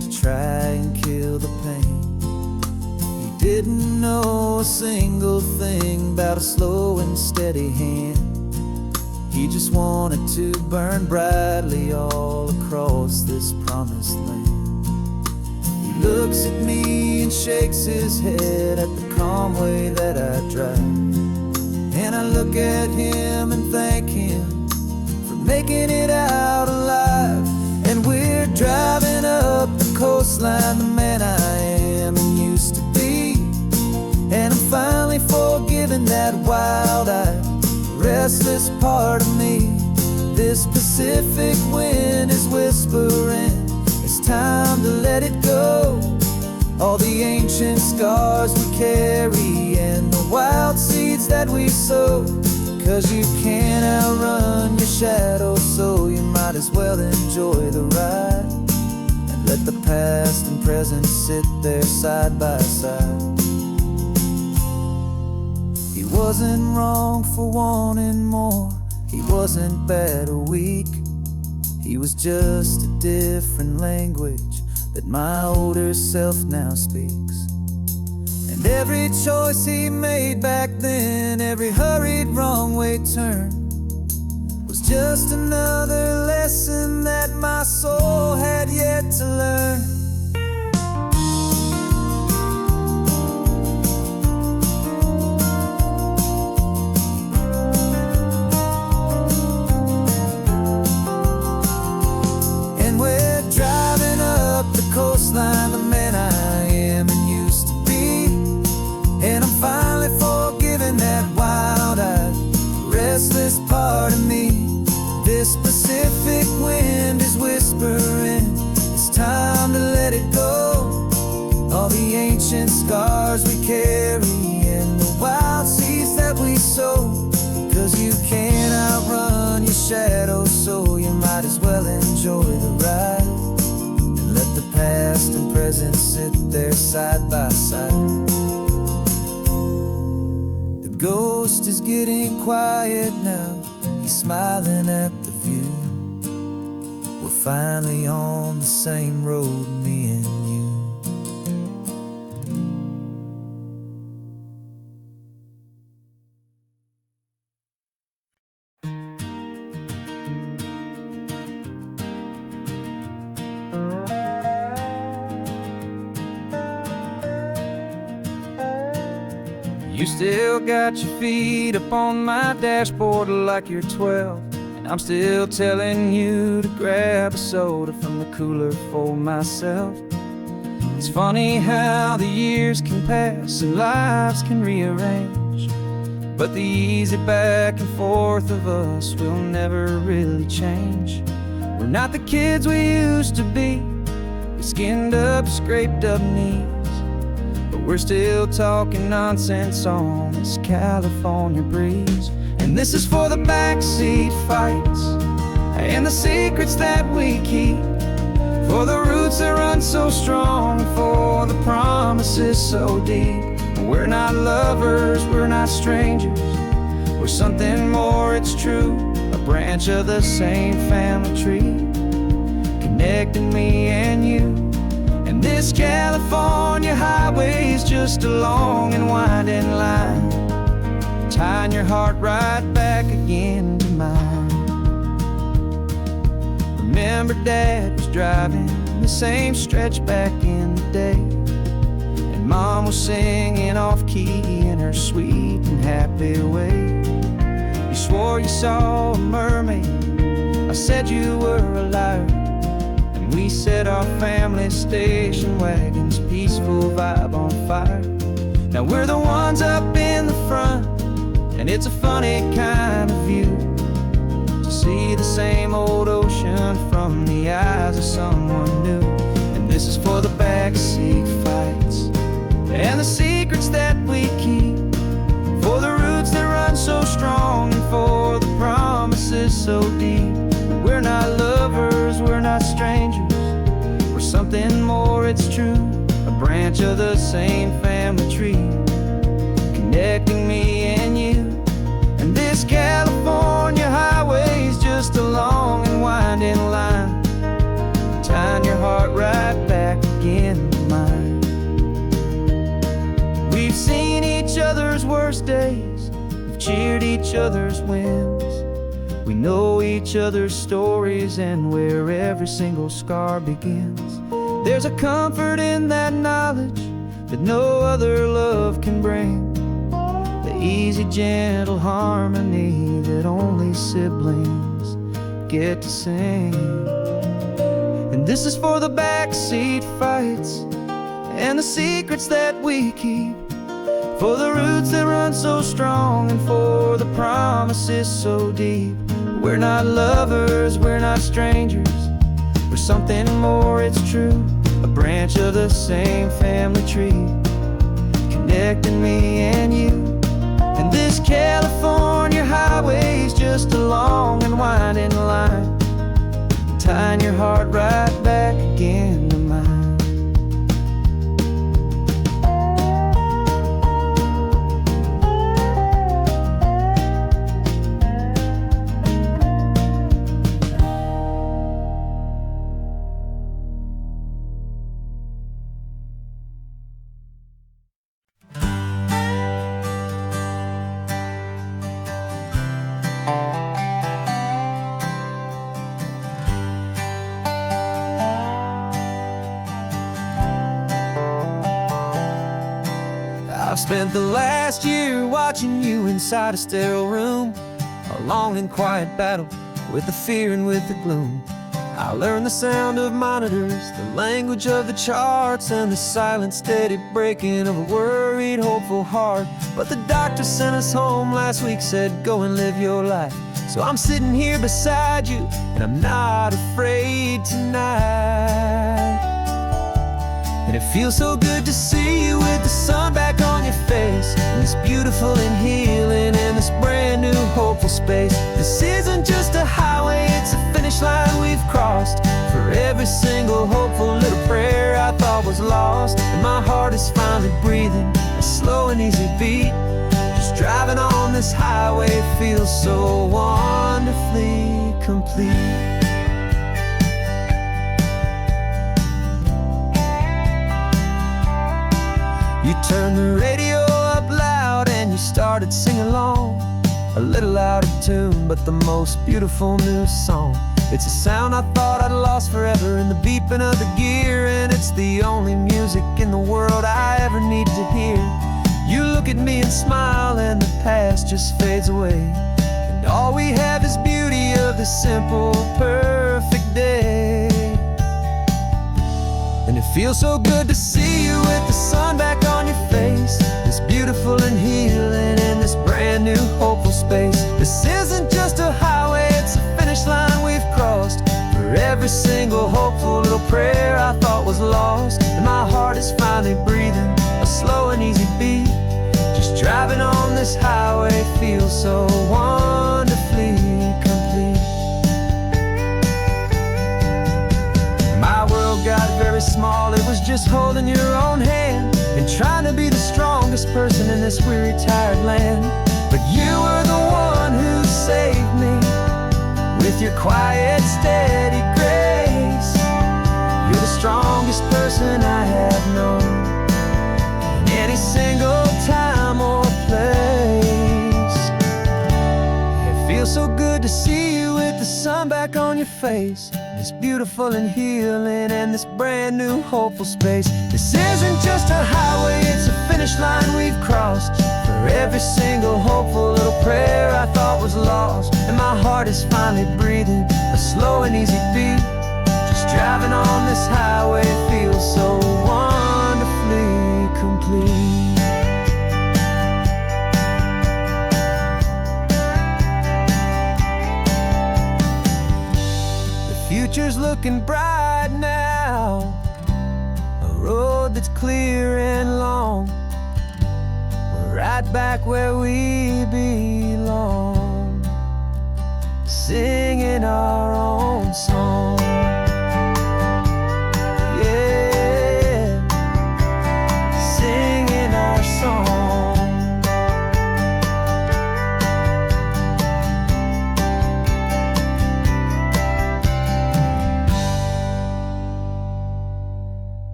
to try and kill the pain. He didn't know a single thing about a slow and steady hand. He just wanted to burn brightly all across this promised land. He looks at me and shakes his head at the calm way that I drive, and I look at him and thank him making it out alive. And we're driving up the coastline, the man I am and used to be, and I'm finally forgiving that wild-eyed, restless part of me. This Pacific wind is whispering, it's time to let it go. All the ancient scars we carry and the wild seeds that we sow. 'Cause you can't outrun your shadow, so you might as well enjoy the ride and let the past and present sit there side by side. He wasn't wrong for wanting more, he wasn't bad or weak. He was just a different language that my older self now speaks. And every choice he made back then, every hurried wrong way turn, was just another lesson that my soul had yet to learn. enjoy the ride, and let the past and present sit there side by side. The ghost is getting quiet now, he's smiling at the view. We're finally on the same road, me and you. You still got your feet up on my dashboard like you're 12, and I'm still telling you to grab a soda from the cooler for myself. It's funny how the years can pass and lives can rearrange, but the easy back and forth of us will never really change. We're not the kids we used to be, with skinned up, scraped up knees, but we're still talking nonsense on this California breeze. And this is for the backseat fights and the secrets that we keep, for the roots that run so strong, for the promises so deep. We're not lovers, we're not strangers, we're something more, it's true. A branch of the same family tree, connecting me and you. And this California highway is just a long and winding line, tying your heart right back again to mine. Remember Dad was driving the same stretch back in the day, and Mom was singing off-key in her sweet and happy way. You swore you saw a mermaid, I said you were a liar, and we set our family station wagon's peaceful vibe on fire. Now we're the ones up in the front, and it's a funny kind of view to see the same old ocean from the eyes of someone new. And this is for the backseat fights and the secrets that we keep, for the roots that run so strong, and for the promises so deep. We're not lovers, we're not strangers, we're something more, it's true. A branch of the same family tree, connecting me and you. And this California highway is just a long and winding line, tying your heart right back again to mine. We've seen each other's worst days, we've cheered each other's wins, we know each other's stories and where every single scar begins. There's a comfort in that knowledge that no other love can bring, the easy, gentle harmony that only siblings get to sing. And this is for the backseat fights and the secrets that we keep, for the roots that run so strong, and for the promises so deep. We're not lovers, we're not strangers, we're something more, it's true. A branch of the same family tree, connecting me and you. And this California highway is just a long and winding line, tying your heart right back again to mine. I've spent the last year watching you inside a sterile room, a long and quiet battle with the fear and with the gloom. I learned the sound of monitors, the language of the charts, and the silent, steady breaking of a worried, hopeful heart. But the doctor sent us home last week, said go and live your life. So I'm sitting here beside you, and I'm not afraid tonight. And it feels so good to see you with the sun back on your face, and this beautiful and healing in this brand new hopeful space. This isn't just a highway, it's a finish finish line we've crossed. For every single hopeful little prayer I thought was lost, and my heart is finally breathing a slow and easy beat. Just driving on this highway feels so wonderfully complete. You turned the radio up loud and you started singing along, a little out of tune, but the most beautiful new song. It's a sound I thought I'd lost forever in the beeping of the gear, and it's the only music in the world I ever need to hear. You look at me and smile and the past just fades away, and all we have is beauty of this simple, perfect day. And it feels so good to see you with the sun back on your face, this beautiful and healing in this brand new hopeful space. This isn't just a highway, it's a finish line we've crossed. For every single hopeful little prayer I thought was lost, and my heart is finally breathing a slow and easy beat. Just driving on this highway feels so wonderfully complete. My world got very small, it was just holding your own hand and trying to be the strongest person in this weary, tired land. But you were the one who saved me with your quiet, steady grace. You're the strongest person I have known in any single time or place. It feels so good to see you with the sun back on your face, this beautiful and healing and this brand new hopeful space. This isn't just a highway, it's a finish line we've crossed. For every single hopeful little prayer I thought was lost, and my heart is finally breathing a slow and easy beat. Just driving on this highway feels so wonderfully complete. Future's looking bright now, a road that's clear and long. We're right back where we belong, singing our own song. Yeah, singing our song.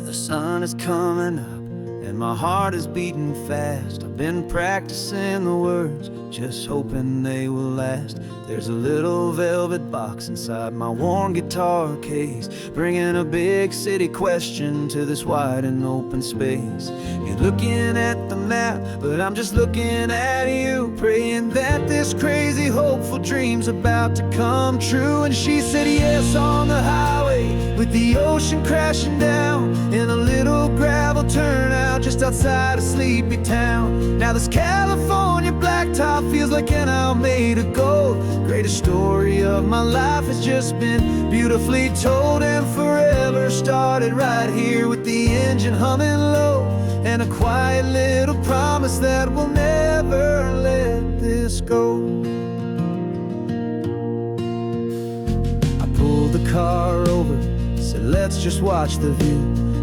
The sun is coming up and my heart is beating fast. I've been practicing the words, just hoping they will last. There's a little velvet box inside my worn guitar case, bringing a big city question to this wide and open space. You're looking at the map, but I'm just looking at you, praying that this crazy hopeful dream's about to come true. And she said yes on the highway with the ocean crashing down in a little gravel turnout just outside a sleepy town. Now this California blacktop feels like an hour made of gold. Greatest story of my life has just been beautifully told, and forever started right here with the engine humming low, and a quiet little promise that we'll never let this go. I pulled the car over, said let's just watch the view.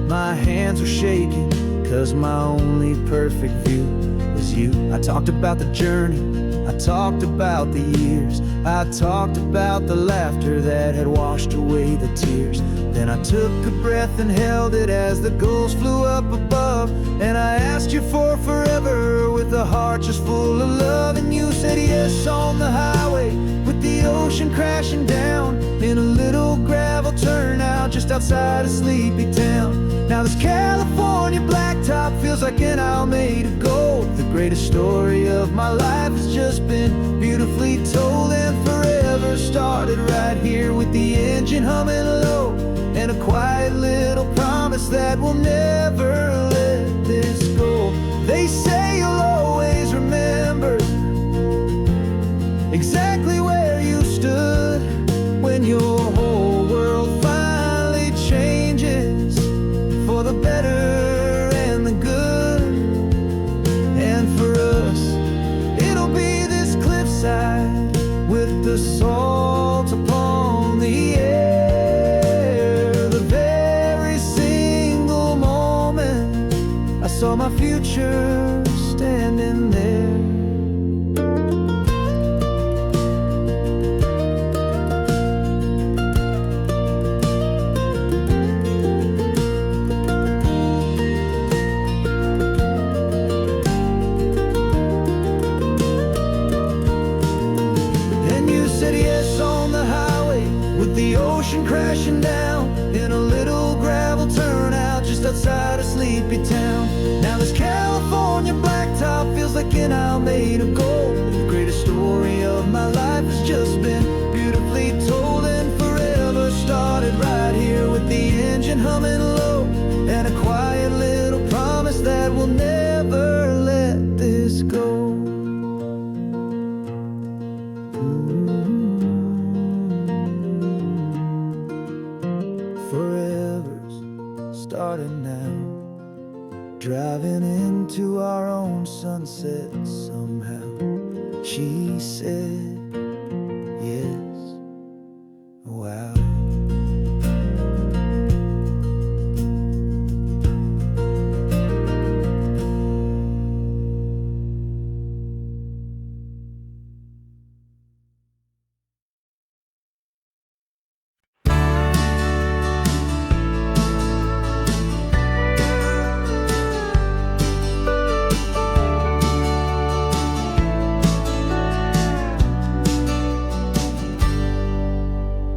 My hands were shaking, cause my only perfect view was you. I talked about the journey, I talked about the years, I talked about the laughter that had washed away the tears. Then I took a breath and held it as the gulls flew up above, and I asked you for forever with a heart just full of love. And you said yes on the highway with the ocean crashing down in a little gravel turnout just outside a sleepy town. Now this California blacktop feels like an hour made of gold. The greatest story of my life has just been beautifully told, and forever started right here with the engine humming low, and a quiet little promise that we'll never let this go. They say you'll always remember exactly where you stood when your whole world finally for the better and the good. And for us, it'll be this cliffside with the salt upon the air. The very single moment I saw my future standing there. Said yes on the highway with the ocean crashing down in a little gravel turnout just outside of sleepy town. Now this California blacktop feels like an isle made of gold. The greatest story of my life has just been beautifully told, and forever started right here with the engine humming low and a quiet little promise that we'll never let this go. Forever's starting now, driving into our own sunset somehow. She said yes, wow.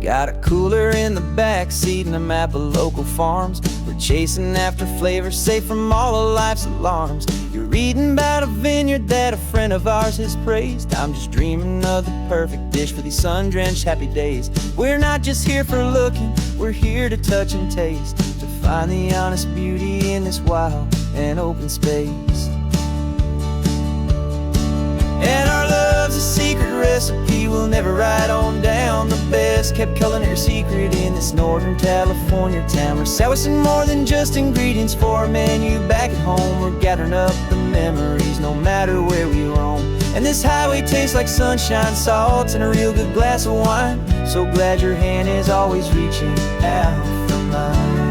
Got a cooler in the back seat and a map of local farms. We're chasing after flavors safe from all of life's alarms. You're reading about a vineyard that a friend of ours has praised. I'm just dreaming of the perfect dish for these sun-drenched happy days. We're not just here for looking, we're here to touch and taste, to find the honest beauty in this wild and open space. And our love's a secret recipe we'll never write on down. The best kept culinary secret in this Northern California town. We're sourcing more than just ingredients for a menu back at home. We're gathering up the memories no matter where we roam. And this highway tastes like sunshine, salt, and a real good glass of wine. So glad your hand is always reaching out for mine.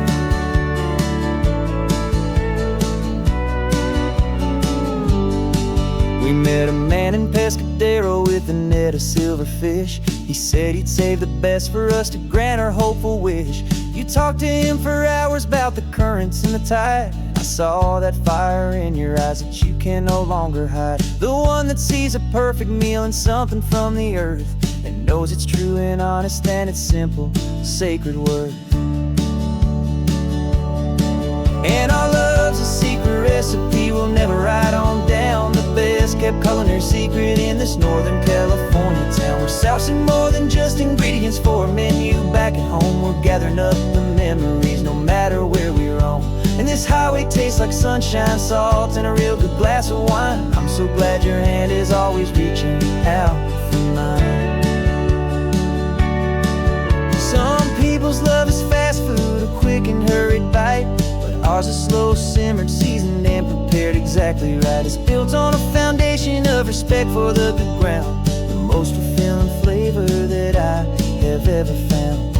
We met a man in Pescadero with a net of silverfish. He said he'd save the best for us to grant our hopeful wish. You talked to him for hours about the currents and the tide. I saw that fire in your eyes that you can no longer hide. The one that sees a perfect meal in something from the earth, and knows it's true and honest and it's simple, sacred worth. And our love's a secret recipe we'll never write on down. The best kept culinary secret in this Northern California town. We're sourcing more than just ingredients for a menu back at home. We're gathering up the memories no matter where we roam. And this highway tastes like sunshine, salt, and a real good glass of wine. I'm so glad your hand is always reaching out for mine. Some people's love is fast food, a quick and hurried bite. Ours is slow simmered, seasoned, and prepared exactly right. It's built on a foundation of respect for the good ground, the most fulfilling flavor that I have ever found.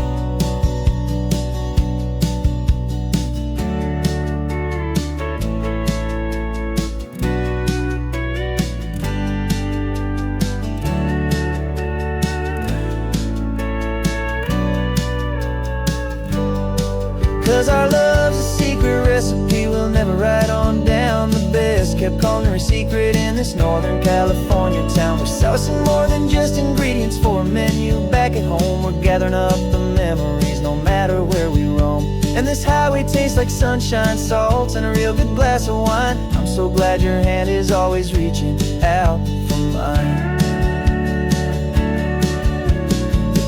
'Cause our love's a secret recipe we'll never write on down. The best kept culinary secret in this Northern California town. We're sourcing more than just ingredients for a menu back at home. We're gathering up the memories no matter where we roam. And this highway tastes like sunshine, salt, and a real good glass of wine. I'm so glad your hand is always reaching out for mine.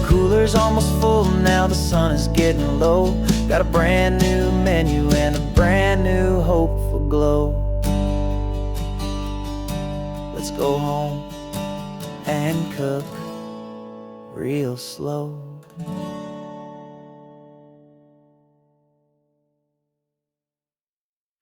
Cooler's almost full now, the sun is getting low. Got a brand new menu and a brand new hopeful glow. Let's go home and cook real slow.